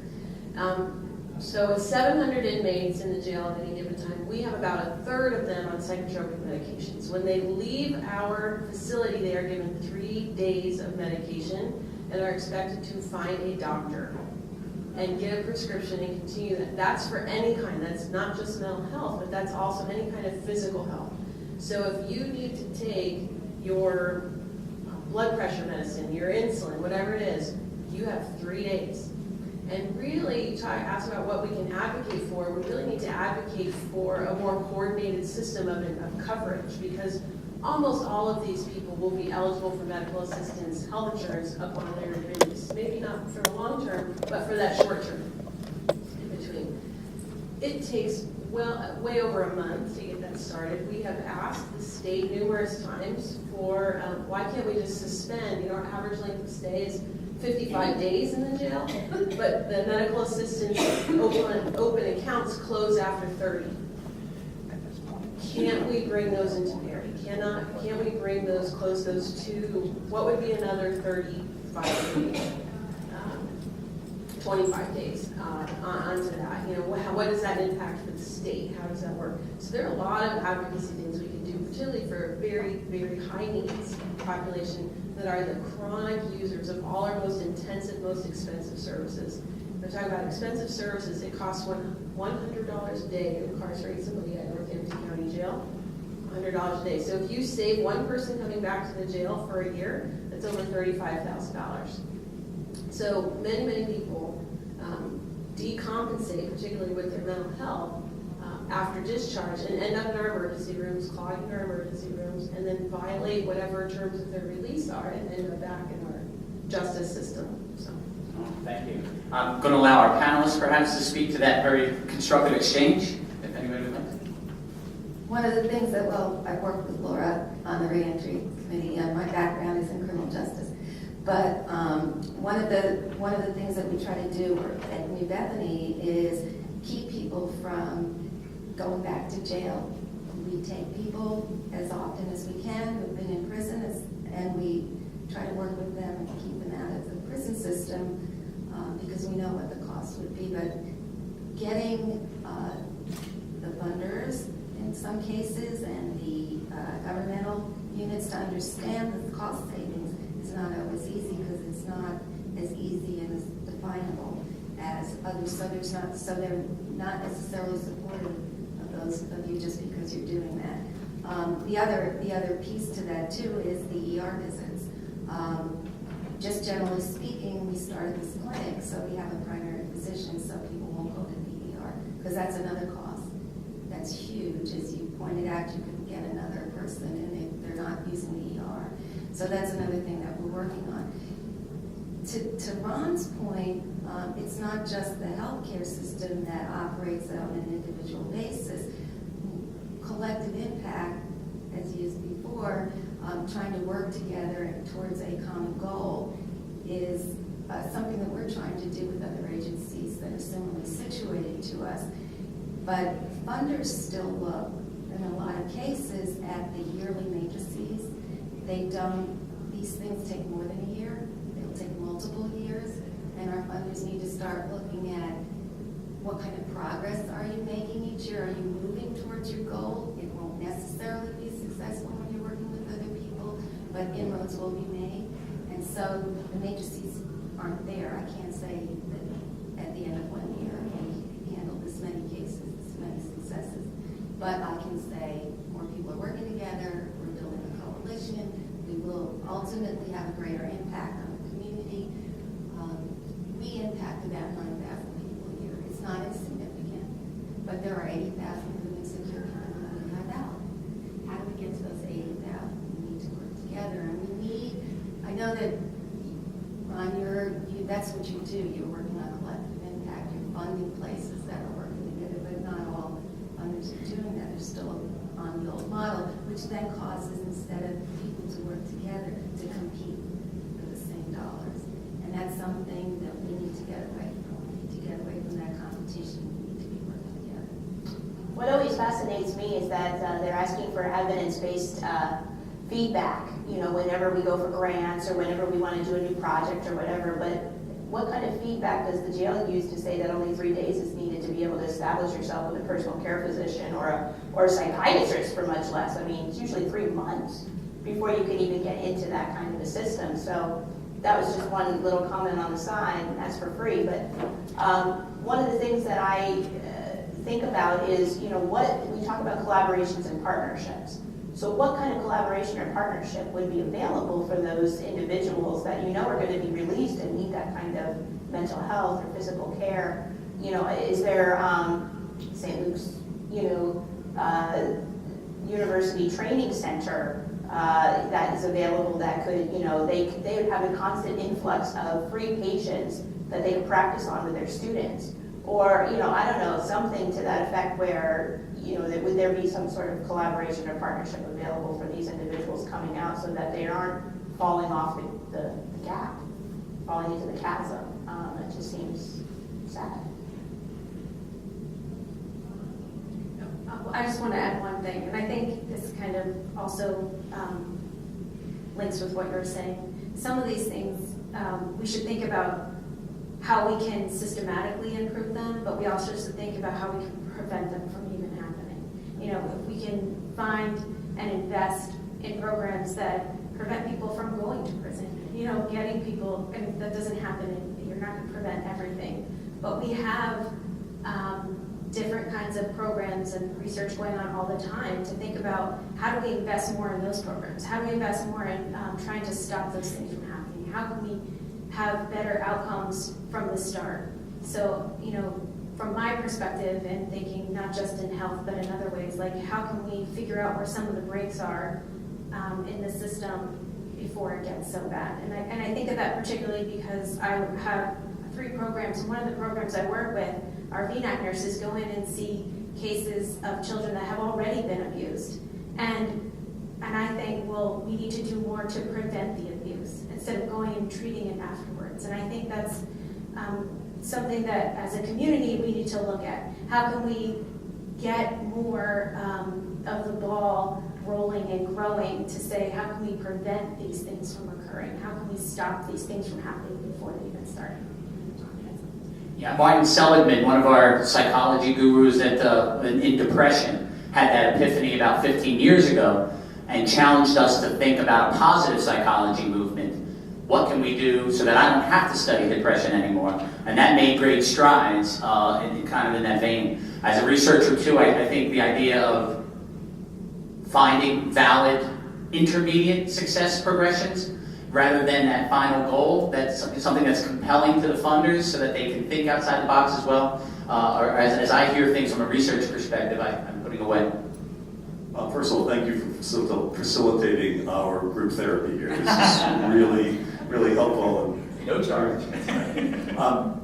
So with 700 inmates in the jail at any given time, we have about a third of them on psychotropic medications. When they leave our facility, they are given 3 days of medication and are expected to find a doctor and get a prescription and continue that. That's for any kind. That's not just mental health, but that's also any kind of physical health. So if you need to take your blood pressure medicine, your insulin, whatever it is, you have 3 days. And really, to ask about what we can advocate for, we really need to advocate for a more coordinated system of coverage, because almost all of these people will be eligible for medical assistance, health insurance upon their release. Maybe not for the long term, but for that short term in between. It takes way over a month to get that started. We have asked the state numerous times for, why can't we just suspend, our average length of stay is 55 days in the jail, but the medical assistance open accounts close after 30. Can't we bring those into parity? Can't we bring close those to, what would be another 35 days? 25 days onto that. What does that impact for the state? How does that work? So there are a lot of advocacy things we can do, particularly for a very, very high needs population that are the chronic users of all our most intensive, most expensive services. We're talking about expensive services. It costs $100 a day to incarcerate somebody at Northampton County Jail. $100 a day. So if you save one person coming back to the jail for a year, that's over $35,000. So many, many people decompensate, particularly with their mental health, after discharge and end up in our emergency rooms, clogging our emergency rooms, and then violate whatever terms of their release are and end up back in our justice system. So.
Thank you. I'm going to allow our panelists perhaps to speak to that very constructive exchange, if anybody would like.
One of the things that, well, I've worked with Laura on the reentry committee, and my background is in criminal justice. But one of the things that we try to do at New Bethany is keep people from going back to jail. We take people as often as we can who've been in prison, and we try to work with them and keep them out of the prison system because we know what the cost would be. But getting the funders in some cases and the governmental units to understand the cost savings is not always easy because it's not as easy and as definable as others. So they're not necessarily supportive of those of you just because you're doing that. The other piece to that too is the ER visits. Just generally speaking, we started this clinic, so we have a primary physician, so people won't go to the ER because that's another cost. That's huge. As you pointed out, you could get another person and they're not using the ER. So that's another thing that we're working on. To Ron's point, it's not just the healthcare system that operates on an individual basis. Collective impact, as used before, trying to work together towards a common goal is something that we're trying to do with other agencies that are similarly situated to us. But funders still look, in a lot of cases, at the yearly matrices. These things take more than a year. They'll take multiple years. And our funders need to start looking at what kind of progress are you making each year? Are you moving towards your goal? It won't necessarily be successful when you're working with other people, but inroads will be made. And so the matrices aren't there. I can't say that at the end of 1 year we handled this many cases, this many successes. But I can say more people are working together, we're building a coalition, we will ultimately have a greater impact on the community. We impact about 9,000 people a year. It's not insignificant, but there are 80,000 who insecure people who have out. How do we get to those 80,000? We need to work together, and we need, I know that, Ron, that's what you do. You're working on collective impact. You're funding places that are working together, but not all funders are doing that. They're still on the old model, which then causes, instead of people to work together, to compete for the same dollars. And that's something that we need to get away from. We need to get away from that competition. We need to be working together.
What always fascinates me is that they're asking for evidence-based feedback, whenever we go for grants or whenever we want to do a new project or whatever. But what kind of feedback does the jail use to say that only 3 days is needed to be able to establish yourself with a personal care physician or a psychiatrist for much less? I mean, it's usually 3 months before you can even get into that kind of a system. So that was just one little comment on the side, and that's for free. But one of the things that I think about is, what we talk about collaborations and partnerships. So what kind of collaboration or partnership would be available for those individuals that are going to be released and need that kind of mental health or physical care? Is there St. Luke's, University Training Center that is available that could, they would have a constant influx of free patients that they could practice on with their students? Or, I don't know, something to that effect where, would there be some sort of collaboration or partnership available for these individuals coming out so that they aren't falling off the gap, falling into the chasm? It just seems sad.
I just want to add one thing, and I think this kind of also links with what you're saying. Some of these things, we should think about how we can systematically improve them, but we also should think about how we can prevent them from even happening. If we can find and invest in programs that prevent people from going to prison, getting people, and that doesn't happen, and you're not going to prevent everything, but we have different kinds of programs and research going on all the time to think about how do we invest more in those programs? How do we invest more in trying to stop those things from happening? How can we have better outcomes from the start? So, from my perspective and thinking not just in health but in other ways, like how can we figure out where some of the breaks are in the system before it gets so bad? And I think of that particularly because I have 3 programs, and one of the programs I work with, our VNAC nurses go in and see
cases of children that have already been abused. And I think, well, we need to do more to prevent the abuse instead of going and treating it afterwards. And I think that's something that as a community we need to look at. How can we get more of the ball rolling and growing to say, how can we prevent these things from occurring? How can we stop these things from happening before they even start?
Yeah, Martin Seligman, one of our psychology gurus in depression, had that epiphany about 15 years ago and challenged us to think about a positive psychology movement. What can we do so that I don't have to study depression anymore? And that made great strides in that vein. As a researcher too, I think the idea of finding valid intermediate success progressions rather than that final goal, that's something that's compelling to the funders so that they can think outside the box as well. Or as I hear things from a research perspective, I'm putting away.
First of all, thank you for facilitating our group therapy here. This is really, really helpful.
No charge.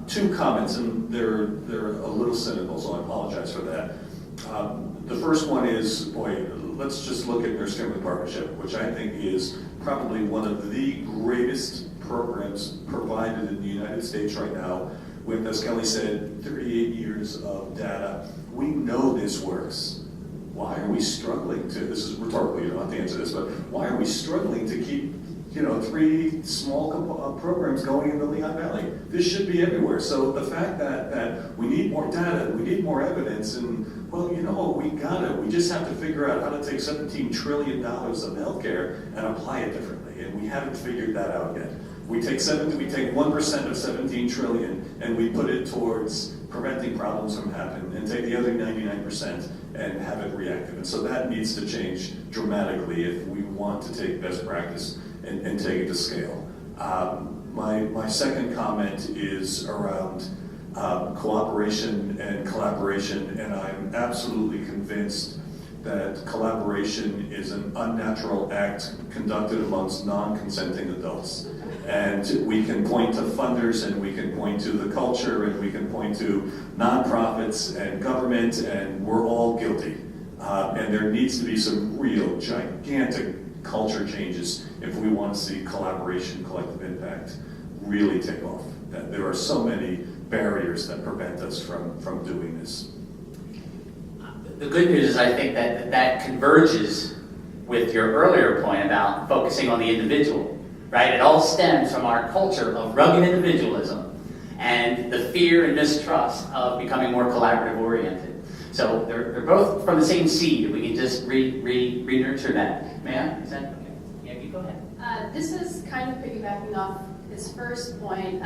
Two comments, and they're a little cynical, so I apologize for that. The first one is, let's just look at Nurse Family Partnership, which I think is probably one of the greatest programs provided in the United States right now. With, as Kelly said, 38 years of data. We know this works. Why are we struggling to, this is rhetorical, you don't have to answer this, but why are we struggling to keep 3 small programs going in the Lehigh Valley? This should be everywhere. So the fact that we need more data, we need more evidence, and well, we got it. We just have to figure out how to take $17 trillion of healthcare and apply it differently, and we haven't figured that out yet. We take 1% of 17 trillion and we put it towards preventing problems from happening, and take the other 99% and have it reactive. And so that needs to change dramatically if we want to take best practice and take it to scale. My second comment is around cooperation and collaboration, and I'm absolutely convinced that collaboration is an unnatural act conducted amongst non-consenting adults. And we can point to funders, and we can point to the culture, and we can point to nonprofits and government, and we're all guilty. And there needs to be some real gigantic culture changes if we want to see collaboration, collective impact really take off. There are so many barriers that prevent us from doing this.
The good news is I think that converges with your earlier point about focusing on the individual, right? It all stems from our culture of rugged individualism and the fear and mistrust of becoming more collaborative oriented. So they're both from the same seed. If we can just re-nurture that. May I? Is that okay? Yeah, you go ahead.
This is kind of piggybacking off his first point.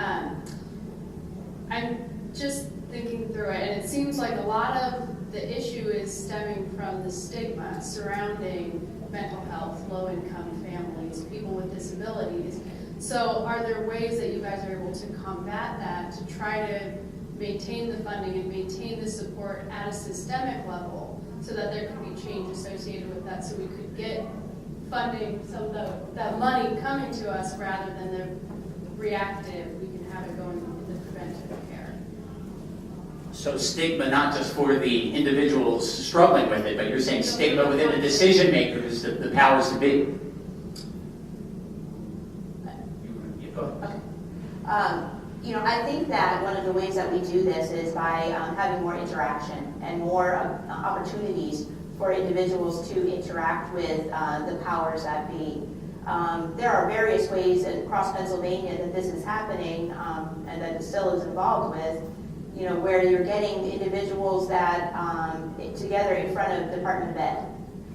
I'm just thinking through it, and it seems like a lot of the issue is stemming from the stigma surrounding mental health, low-income families, people with disabilities. So are there ways that you guys are able to combat that, to try to maintain the funding and maintain the support at a systemic level so that there could be change associated with that, so we could get funding, so that money coming to us rather than the reactive, we can have it going in the preventive care?
So stigma not just for the individuals struggling with it, but you're saying stigma within the decision makers, the powers to be.
I think that one of the ways that we do this is by having more interaction and more opportunities for individuals to interact with the powers that be. There are various ways across Pennsylvania that this is happening, and that Distill is involved with, where you're getting individuals that together in front of the Department of Ed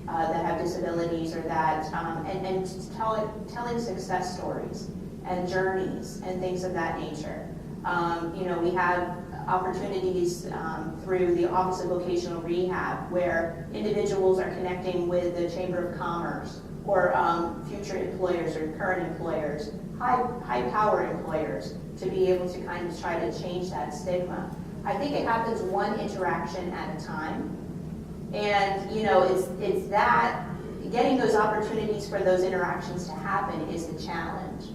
that have disabilities, or that, and telling success stories and journeys and things of that nature. We have opportunities through the Office of Vocational Rehab where individuals are connecting with the Chamber of Commerce, or future employers or current employers, high power employers, to be able to kind of try to change that stigma. I think it happens one interaction at a time. And, it's that, getting those opportunities for those interactions to happen is the challenge.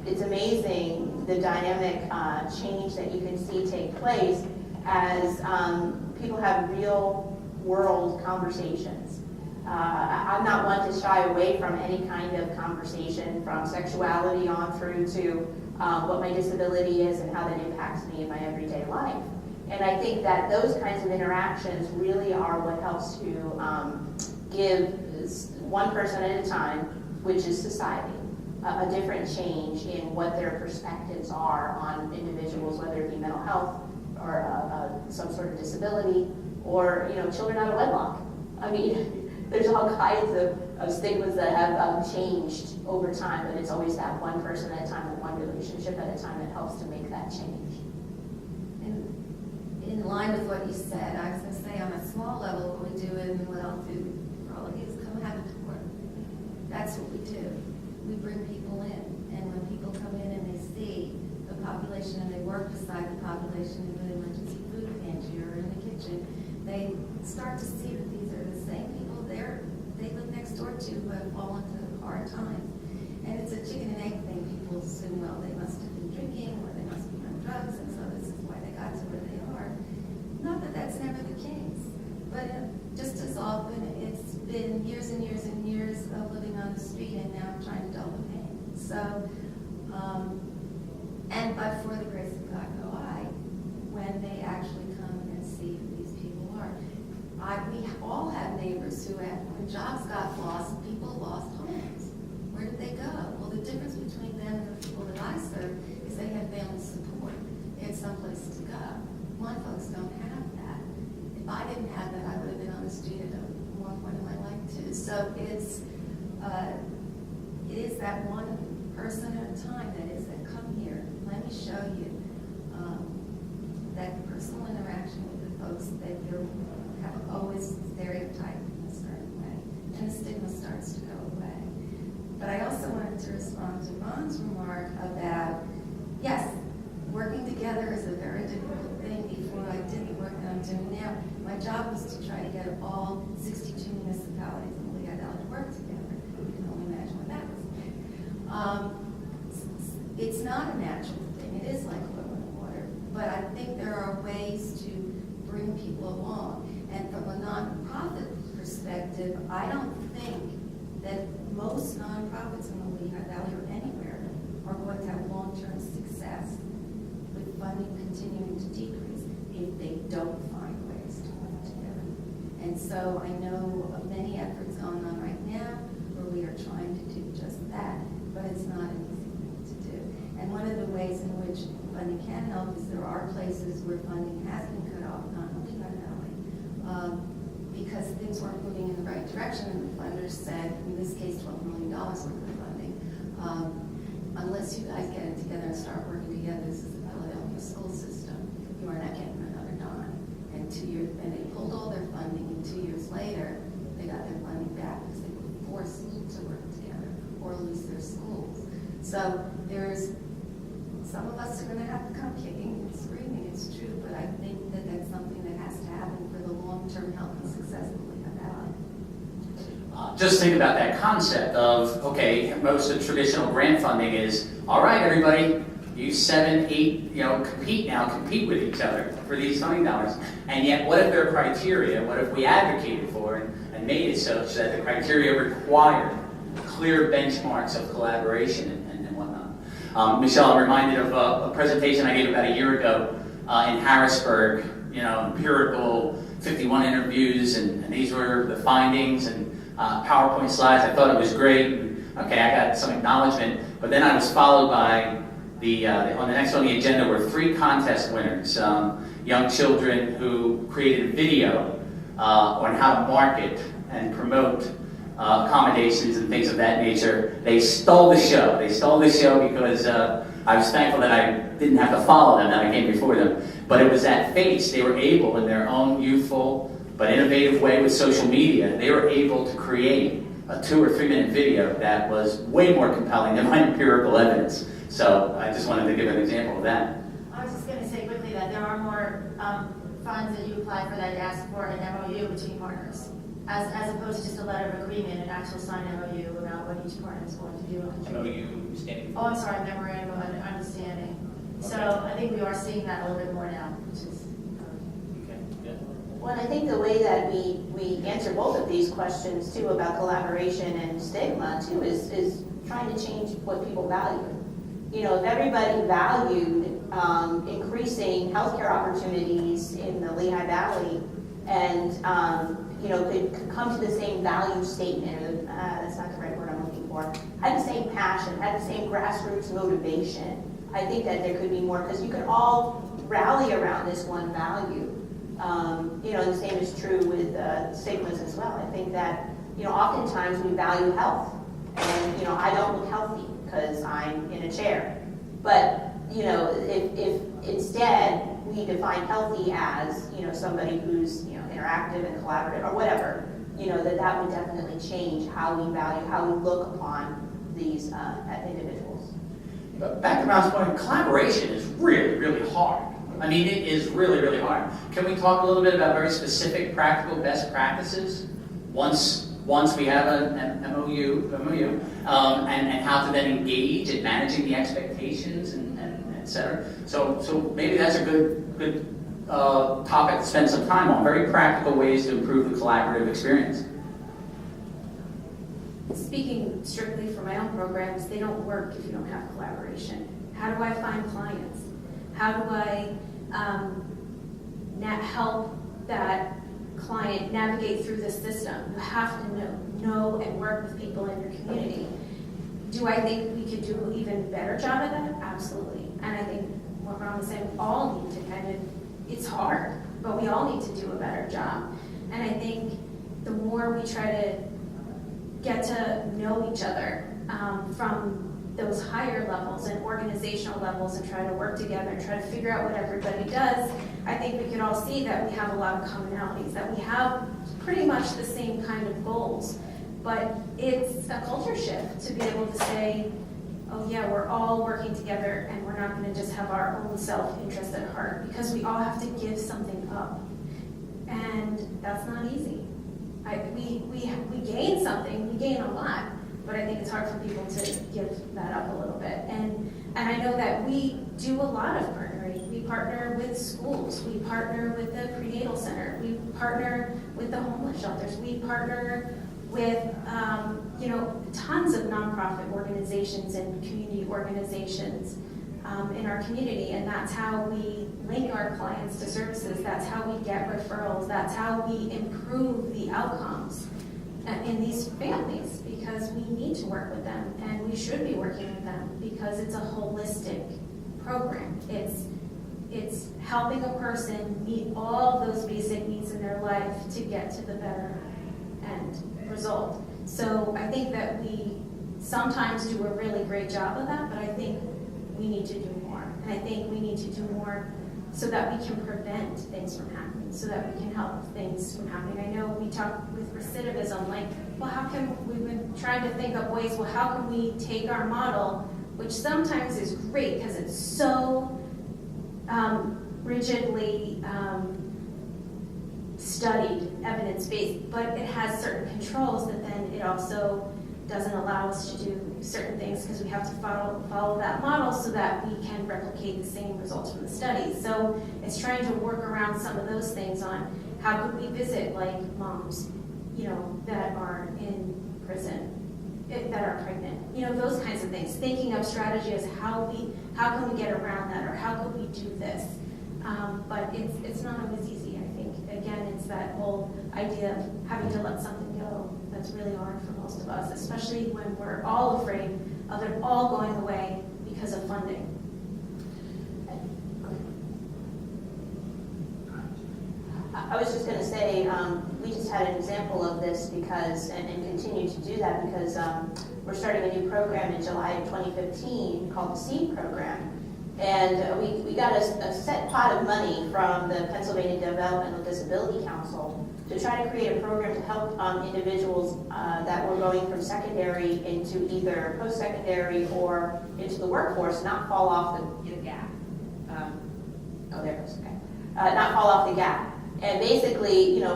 It's amazing the dynamic change that you can see take place as people have real world conversations. I'm not one to shy away from any kind of conversation, from sexuality on through to what my disability is and how that impacts me in my everyday life. And I think that those kinds of interactions really are what helps to give one person at a time, which is society, a different change in what their perspectives are on individuals, whether it be mental health or some sort of disability, or children out of wedlock. I mean, there's all kinds of stigmas that have changed over time, but it's always that one person at a time and one relationship at a time that helps to make that change.
In line with what you said, I was going to say on a small level, what we do and what I'll do for all of you is come have a tour. That's what we do. We bring people in, and when people come in and they see the population and they work beside the population in the emergency food pantry or in the kitchen, they start to see that these are the same people they live next door to who have fallen into hard times. And it's a chicken and egg thing. People assume, well, they must have been drinking or they must be on drugs, and so this is why they got to where they are. Not that that's never the case, but just as often it's been years and years and years of living on the street and now trying to dull the pain. So, but for the grace of God go I, when they actually come and see who these people are. We all have neighbors who when jobs got lost, people lost homes. Where did they go? Well, the difference between them and the people that I serve is they had family support. They had someplace to go. One folks don't have that. If I didn't have that, I would have been on the street at one point in my life too. So it is that one person at a time that come here, let me show you that personal interaction with the folks that you have always stereotyped in a certain way, and the stigma starts to go away. But I also wanted to respond to Ron's remark about, yes, working together is a very difficult thing. Before I did the work that I'm doing now, my job was to try to get all 62 municipalities in Lehigh Valley to work together. You can only imagine what that was like. It's not a natural thing. It is like oil and water. But I think there are ways to bring people along. And from a nonprofit perspective, I don't think that most nonprofits in the Lehigh Valley or anywhere are going to have long-term success with funding continuing to decrease if they don't find ways to work together. And so I know of many efforts going on right now where we are trying to do just that, but it's not an easy thing to do. And one of the ways in which funding can help is there are places where funding has been cut off, not in Lehigh Valley, because things weren't moving in the right direction, and the funders said, in this case, $12 million worth of funding. Unless you guys get it together and start working together, this is the Philadelphia school system, you are not getting another dime. And they pulled all their funding, and 2 years later, they got their funding back because they were forced to work together or lose their schools. So some of us are going to have to come kicking and screaming, it's true, but I think that that's something that has to happen for the long-term health and success of Lehigh Valley.
Just think about that concept of, okay, most of traditional grant funding is, all right, everybody, you 7, 8, compete with each other for these funding dollars. And yet, what if there are criteria? What if we advocated for and made it such that the criteria required clear benchmarks of collaboration and whatnot? Michelle, I'm reminded of a presentation I gave about a year ago in Harrisburg, empirical 51 interviews, and these were the findings and PowerPoint slides. I thought it was great. Okay, I got some acknowledgement, but then I was followed by on the next on the agenda were 3 contest winners, young children who created a video on how to market and promote accommodations and things of that nature. They stole the show. They stole the show because I was thankful that I didn't have to follow them, that I came before them. But it was that face. They were able, in their own youthful but innovative way with social media, they were able to create a 2 or 3 minute video that was way more compelling than my empirical evidence. So I just wanted to give an example of that.
I was just going to say quickly that there are more funds that you apply for that ask for an MOU between partners, as opposed to just a letter of agreement, an actual signed MOU about what each partner is going to do.
MOU standing for?
Oh, I'm sorry, memorandum of understanding. Okay. So I think we are seeing that a little bit more now, which is.
Okay. Yeah.
Well, I think the way that we answer both of these questions too about collaboration and stigma too is trying to change what people value. You know, if everybody valued increasing healthcare opportunities in the Lehigh Valley and you know, could come to the same value statement, or that's not the right word I'm looking for, had the same passion, had the same grassroots motivation, I think that there could be more, because you could all rally around this one value. You know, the same is true with stigmas as well. I think that, you know, oftentimes we value health, and, you know, I don't look healthy because I'm in a chair. But, you know, if instead we define healthy as, you know, somebody who's, you know, interactive and collaborative or whatever, you know, that would definitely change how we value, how we look upon these individuals.
But back to Ron's point, collaboration is really, really hard. I mean, it is really, really hard. Can we talk a little bit about very specific, practical best practices once we have an MOU, and how to then engage in managing the expectations and et cetera. So maybe that's a good topic to spend some time on. Very practical ways to improve the collaborative experience.
Speaking strictly for my own programs, they don't work if you don't have collaboration. How do I find clients? How do I help that client navigate through the system? You have to know and work with people in your community. Do I think we could do an even better job at that? Absolutely. And I think what Ron was saying, we all need to kind of, it's hard, but we all need to do a better job. And I think the more we try to get to know each other from those higher levels and organizational levels and try to work together and try to figure out what everybody does, I think we could all see that we have a lot of commonalities, that we have pretty much the same kind of goals. But it's a culture shift to be able to say, oh yeah, we're all working together and we're not going to just have our own self-interest at heart, because we all have to give something up. And that's not easy. We gain something, we gain a lot, but I think it's hard for people to give that up a little bit. And I know that we do a lot of partnering. We partner with schools, we partner with the prenatal center, we partner with the homeless shelters, we partner with you know, tons of nonprofit organizations and community organizations in our community, and that's how we link our clients to services, that's how we get referrals, that's how we improve the outcomes in these families, because we need to work with them and we should be working with them because it's a holistic program. It's helping a person meet all of those basic needs in their life to get to the better end result. So I think that we sometimes do a really great job of that, but I think we need to do more. And I think we need to do more so that we can prevent things from happening, so that we can help things from happening. I know we talk with recidivism, like, well, how can, we've been trying to think of ways, well, how can we take our model, which sometimes is great because it's so rigidly studied, evidence-based, but it has certain controls that then it also doesn't allow us to do certain things because we have to follow that model so that we can replicate the same results from the studies. So it's trying to work around some of those things on how could we visit, like, moms, you know, that are in prison, that are pregnant, you know, those kinds of things. Thinking of strategy as how can we get around that, or how could we do this? But it's not always easy. I think, again, it's that whole idea of having to let something go. That's really hard for most of us, especially when we're all afraid of it all going away because of funding.
I was just going to say, we just had an example of this because, and continue to do that because we're starting a new program in July of 2015 called the SEED program. And we got a set pot of money from the Pennsylvania Developmental Disability Council to try to create a program to help individuals that were going from secondary into either post-secondary or into the workforce not fall off the gap. There it goes, okay. Not fall off the gap. And basically, you know,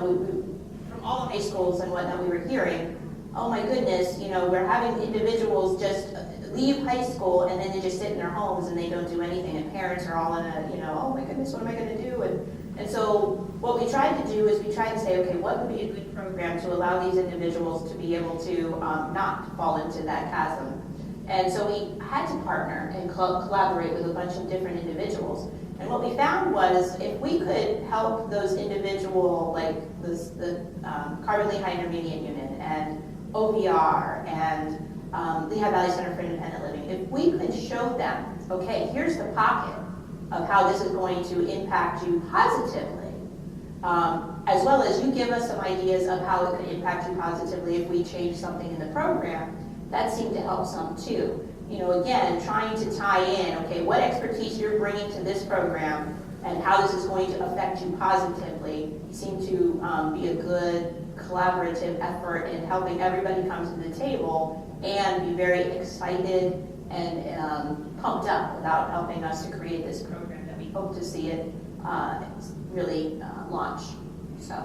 from all the high schools and whatnot, we were hearing, oh my goodness, you know, we're having individuals just leave high school and then they just sit in their homes and they don't do anything. And parents are all in a, you know, oh my goodness, what am I going to do? And And so what we tried to do is we tried to say, okay, what would be a good program to allow these individuals to be able to not fall into that chasm? And so we had to partner and collaborate with a bunch of different individuals. And what we found was if we could help those individual, like the Carbon Lehigh Intermediate Unit and OVR and Lehigh Valley Center for Independent Living, if we could show them, okay, here's the pocket of how this is going to impact you positively, as well as you give us some ideas of how it could impact you positively if we change something in the program, that seemed to help some too. You know, again, trying to tie in, okay, what expertise you're bringing to this program and how this is going to affect you positively seemed to be a good collaborative effort in helping everybody come to the table and be very excited and pumped up about helping us to create this program that we hope to see it really launch. So.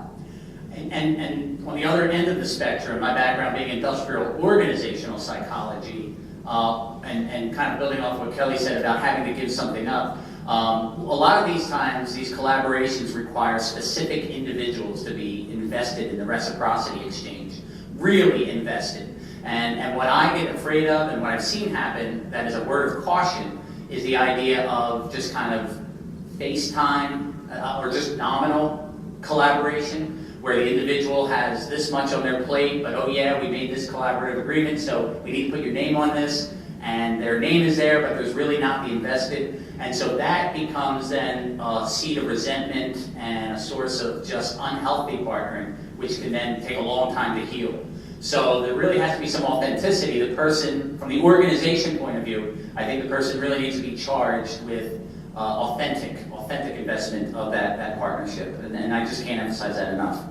And on the other end of the spectrum, my background being industrial organizational psychology, and kind of building off what Kelly said about having to give something up, a lot of these times, these collaborations require specific individuals to be invested in the reciprocity exchange, really invested. And what I get afraid of and what I've seen happen, that is a word of caution, is the idea of just kind of FaceTime or just nominal collaboration, where the individual has this much on their plate, but oh yeah, we made this collaborative agreement, so we need to put your name on this, and their name is there, but there's really not the invested. And so that becomes then a seed of resentment and a source of just unhealthy partnering, which can then take a long time to heal. So there really has to be some authenticity. The person, from the organization point of view, I think the person really needs to be charged with authentic investment of that partnership. And I just can't emphasize that enough.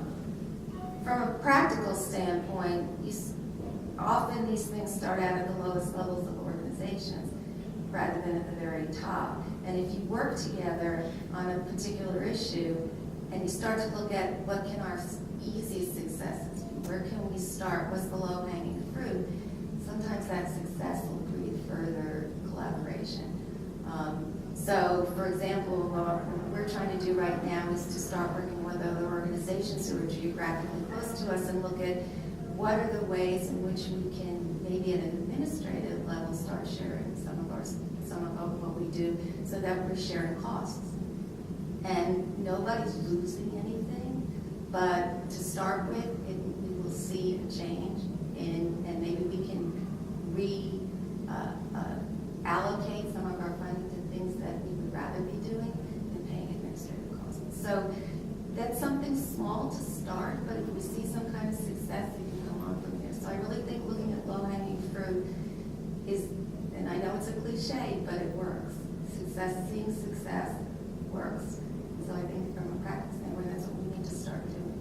From a practical standpoint, often these things start out at the lowest levels of organizations rather than at the very top. And if you work together on a particular issue and you start to look at what can our easy successes be, where can we start, what's the low-hanging fruit, sometimes that success will breed further collaboration. So, for example, what we're trying to do right now is to start working with other organizations who are geographically close to us and look at what are the ways in which we can, maybe at an administrative level, start sharing some of what we do, so that we're sharing costs. And nobody's losing anything, but to start with, we will see a change, and maybe we can allocate some of our funding to things that we would rather be doing than paying administrative costs. So that's something small to start, but if we see some kind of success, we can come on from there. So I really think looking at low-hanging fruit is, and I know it's a cliche, but it works. Seeing success works. So I think from a practice standpoint, that's what we need to start doing.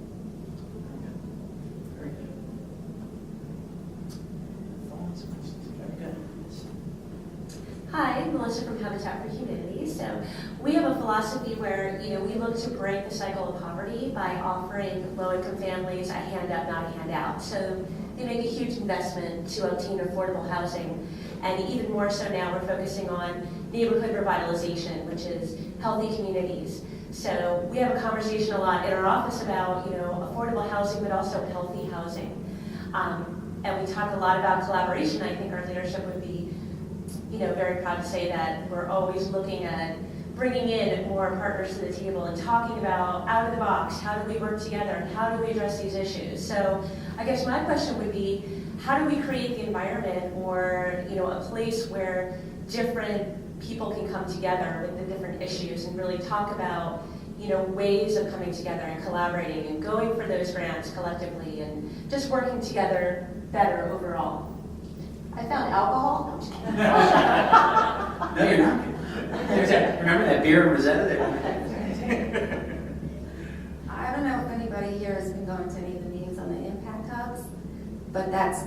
Very good. Thoughts, questions? Very good.
Hi, Melissa from Habitat for Humanity. So we have a philosophy where, we look to break the cycle of poverty by offering low-income families a handout, not a handout. So they make a huge investment to obtain affordable housing. And even more so now, we're focusing on neighborhood revitalization, which is healthy communities. So we have a conversation a lot in our office about, affordable housing, but also healthy housing. And we talk a lot about collaboration. I think our leadership would be very proud to say that we're always looking at bringing in more partners to the table and talking about out of the box, how do we work together and how do we address these issues? So I guess my question would be, how do we create the environment or, a place where different people can come together with the different issues and really talk about, ways of coming together and collaborating and going for those grants collectively and just working together better overall?
I found alcohol.
No, you're not. Remember that beer in Rosetta?
I don't know if anybody here has been going to any of the meetings on the impact hubs, but that's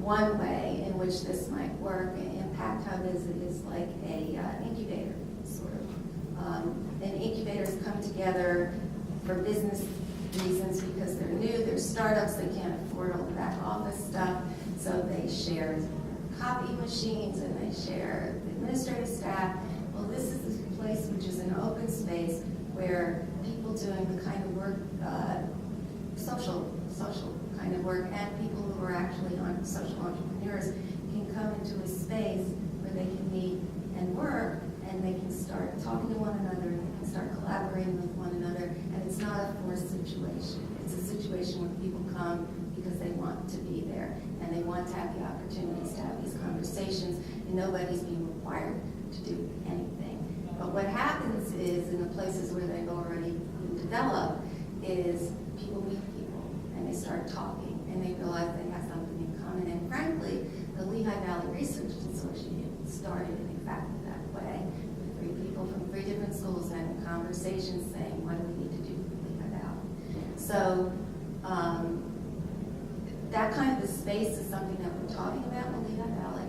one way in which this might work. An impact hub is like a incubator, sort of. And incubators come together for business reasons because they're new, they're startups, they can't afford all the back office stuff, so they share copy machines and they share administrative staff. Well, this is a place which is an open space where people doing the kind of work, social kind of work, and people who are actually social entrepreneurs can come into a space where they can meet and work, and they can start talking to one another, and they can start collaborating with one another, and it's not a forced situation. It's a situation where people come because they want to be there, and they want to have the opportunities to have these conversations, and nobody's being required to do anything. But what happens is, in the places where they've already been developed, is people meet people, and they start talking, and they realize they have something in common. And frankly, the Lehigh Valley Research Consortium started in exactly that way, with 3 people from 3 different schools having conversations saying, what do we need to do for Lehigh Valley? So that kind of a space is something that we're talking about in Lehigh Valley.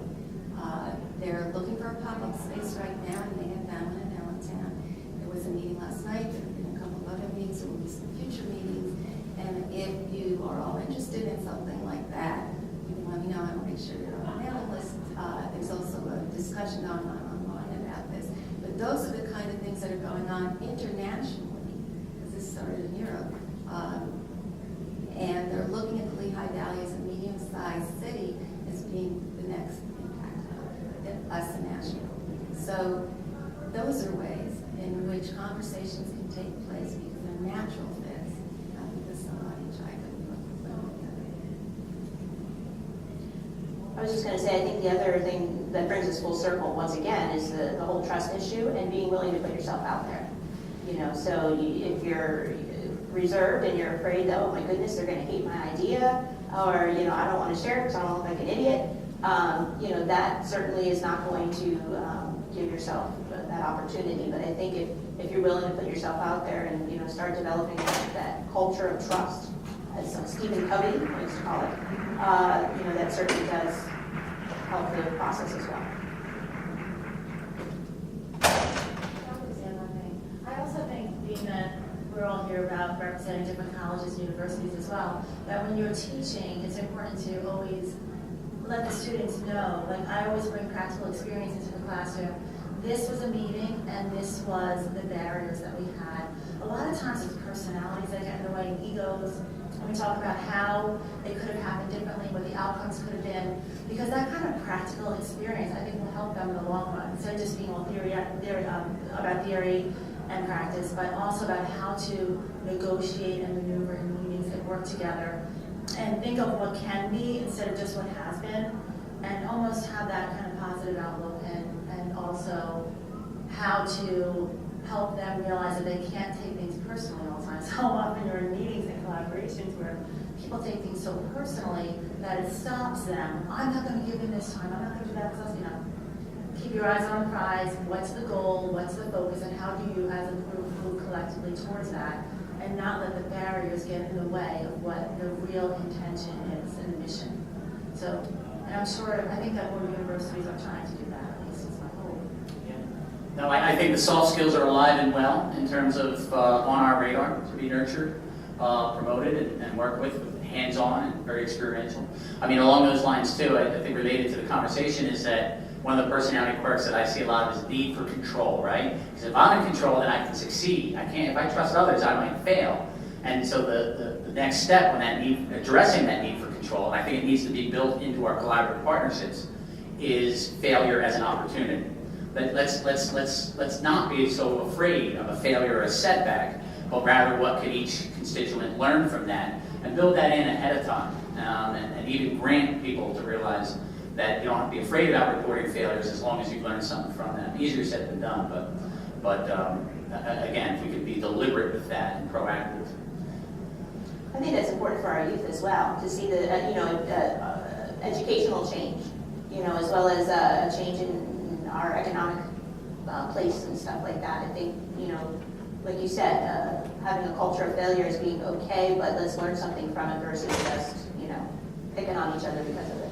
They're looking for a pop-up space right now, and they have found one in Allentown. There was a meeting last night, there have been a couple of other meetings, there will be some future meetings, and if you are all interested in something like that, you can let me know, I will make sure you're on the mailing list. There's also a discussion going on online about this. But those are the kind of things that are going on internationally, because this started in Europe. And they're looking at the Lehigh Valley as a medium-sized city as being the next impact of us national. So those are ways in which conversations can take place because they're natural fits, not because somebody tried to put them together.
I was just going to say, I think the other thing that brings us full circle once again is the whole trust issue and being willing to put yourself out there. So if you're reserved and you're afraid that, oh my goodness, they're going to hate my idea, or I don't want to share it because I don't look like an idiot, that certainly is not going to give yourself that opportunity. But I think if you're willing to put yourself out there and start developing that culture of trust, as Stephen Covey likes to call it, that certainly does help the process as well.
I also think, being that we're all here about representing different colleges and universities as well, that when you're teaching, it's important to always let the students know. Like, I always bring practical experience into the classroom. This was a meeting, and this was the barriers that we had. A lot of times it's personalities that get in the way, and egos, and we talk about how it could have happened differently, what the outcomes could have been, because that kind of practical experience, I think, will help them in the long run, instead of just being all about theory and practice, but also about how to negotiate and maneuver in meetings and work together, and think of what can be instead of just what has been, and almost have that kind of positive outlook, and also how to help them realize that they can't take things personally all the time. So often you're in meetings and collaborations where people take things so personally that it stops them. I'm not going to give in this time. I'm not going to do that because, keep your eyes on the prize. What's the goal? What's the focus? And how do you, as a group, move collectively towards that? And not let the barriers get in the way of what the real intention is and the mission. So, and I think that more universities are trying to do that, at least it's my hope.
Yeah. No, I think the soft skills are alive and well in terms of on our radar to be nurtured, promoted, and worked with hands-on and very experiential. Along those lines too, I think related to the conversation is that one of the personality quirks that I see a lot of is need for control, right? Because if I'm in control, then I can succeed. If I trust others, I might fail. And so the next step when addressing that need for control, and I think it needs to be built into our collaborative partnerships, is failure as an opportunity. Let's not be so afraid of a failure or a setback, but rather what can each constituent learn from that, and build that in ahead of time, and even grant people to realize that you don't have to be afraid about reporting failures as long as you've learned something from them. Easier said than done, but again, if we could be deliberate with that and proactive.
I think that's important for our youth as well, to see the educational change, as well as a change in our economic place and stuff like that. I think, like you said, having a culture of failure is being okay, but let's learn something from it versus just, picking on each other because of it.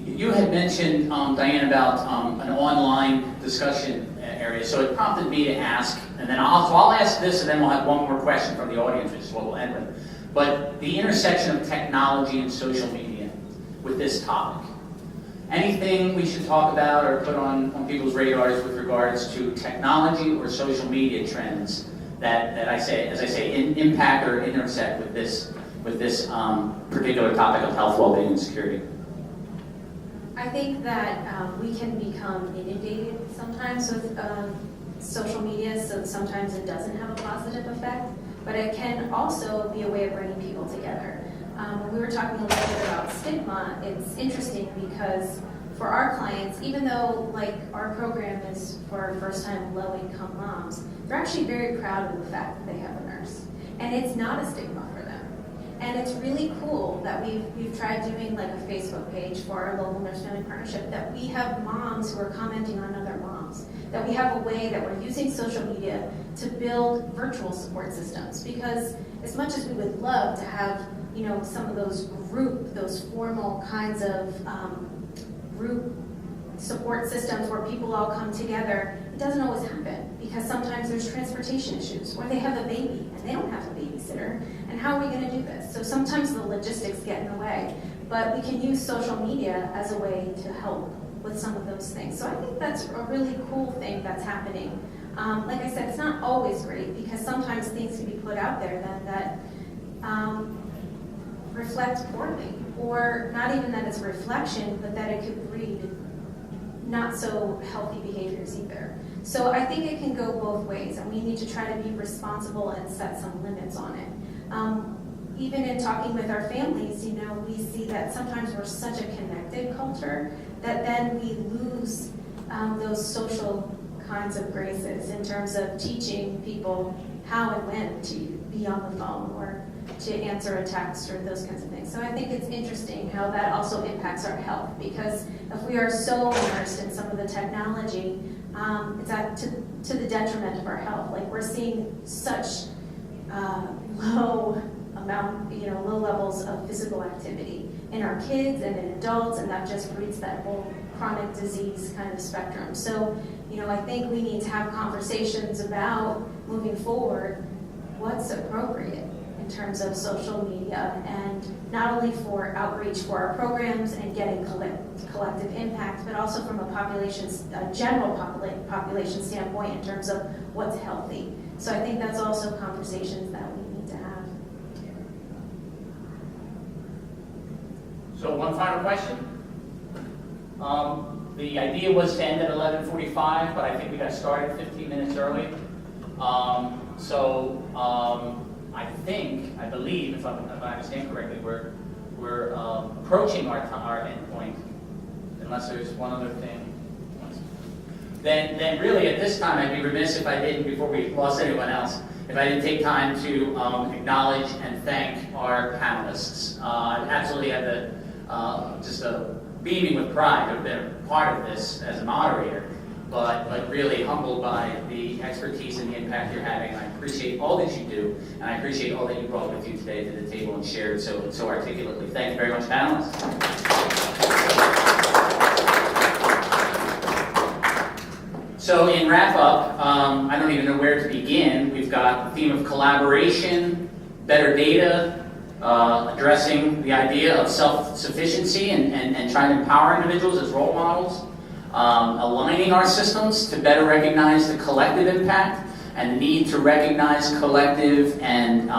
You had mentioned, Diane, about an online discussion area, so it prompted me to ask, and then I'll ask this, and then we'll have one more question from the audience, which is what we'll end with. But the intersection of technology and social media with this topic. Anything we should talk about or put on people's radars with regards to technology or social media trends that as I say, impact or intersect with this particular topic of health, well-being, and security?
I think that we can become inundated sometimes with social media, so sometimes it doesn't have a positive effect, but it can also be a way of bringing people together. When we were talking a little bit about stigma, it's interesting because for our clients, even though like our program is for first-time low-income moms, they're actually very proud of the fact that they have a nurse, and it's not a stigma for them. And it's really cool that we've tried doing like a Facebook page for our local nurse family partnership, that we have moms who are commenting on other moms, that we have a way that we're using social media to build virtual support systems. Because as much as we would love to have, some of those formal kinds of group support systems where people all come together, it doesn't always happen because sometimes there's transportation issues, or they have a baby and they don't have a babysitter, and how are we going to do this? So sometimes the logistics get in the way, but we can use social media as a way to help with some of those things. So I think that's a really cool thing that's happening. Like I said, it's not always great because sometimes things can be put out there that reflect poorly, or not even that it's a reflection, but that it could breed not so healthy behaviors either. So I think it can go both ways, and we need to try to be responsible and set some limits on it. Even in talking with our families, we see that sometimes we're such a connected culture that then we lose those social kinds of graces in terms of teaching people how and when to be on the phone or to answer a text or those kinds of things. So I think it's interesting how that also impacts our health, because if we are so immersed in some of the technology, it's to the detriment of our health. Like we're seeing such low levels of physical activity in our kids and in adults, and that just breeds that whole chronic disease kind of spectrum. So, I think we need to have conversations about moving forward what's appropriate in terms of social media, and not only for outreach for our programs and getting collective impact, but also from a general population standpoint in terms of what's healthy. So I think that's also conversations that we need to have.
So one final question. The idea was to end at 11:45, but I think we got started 15 minutes early. I believe, if I understand correctly, we're approaching our end point, unless there's one other thing. Then really at this time, I'd be remiss if I didn't, before we lost anyone else, if I didn't take time to acknowledge and thank our panelists. I absolutely had just a beaming with pride to have been a part of this as a moderator, but really humbled by the expertise and the impact you're having. I appreciate all that you do, and I appreciate all that you brought with you today to the table and shared so articulately. Thank you very much, panelists. So in wrap up, I don't even know where to begin. We've got the theme of collaboration, better data, addressing the idea of self-sufficiency and trying to empower individuals as role models, aligning our systems to better recognize the collective impact and the need to recognize collective and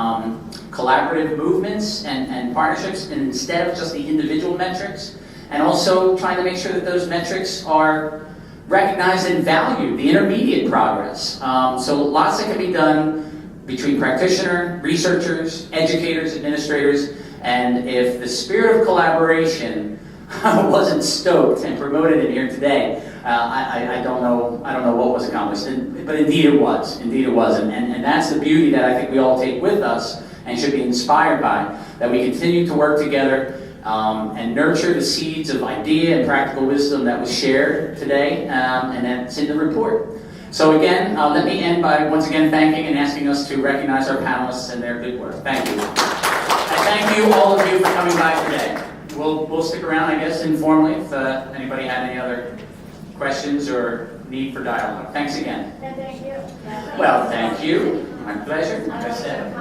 collaborative movements and partnerships instead of just the individual metrics, and also trying to make sure that those metrics are recognized and valued, the intermediate progress. So lots that can be done between practitioner, researchers, educators, administrators, and if the spirit of collaboration wasn't stoked and promoted in here today, I don't know what was accomplished, but indeed it was, and that's the beauty that I think we all take with us and should be inspired by, that we continue to work together and nurture the seeds of idea and practical wisdom that was shared today, and that's in the report. So again, let me end by once again thanking and asking us to recognize our panelists and their good work. Thank you. And thank you, all of you, for coming by today. We'll stick around, I guess, informally if anybody had any other questions or need for dialogue. Thanks again.
And thank you.
Well, thank you. My pleasure. Like I said.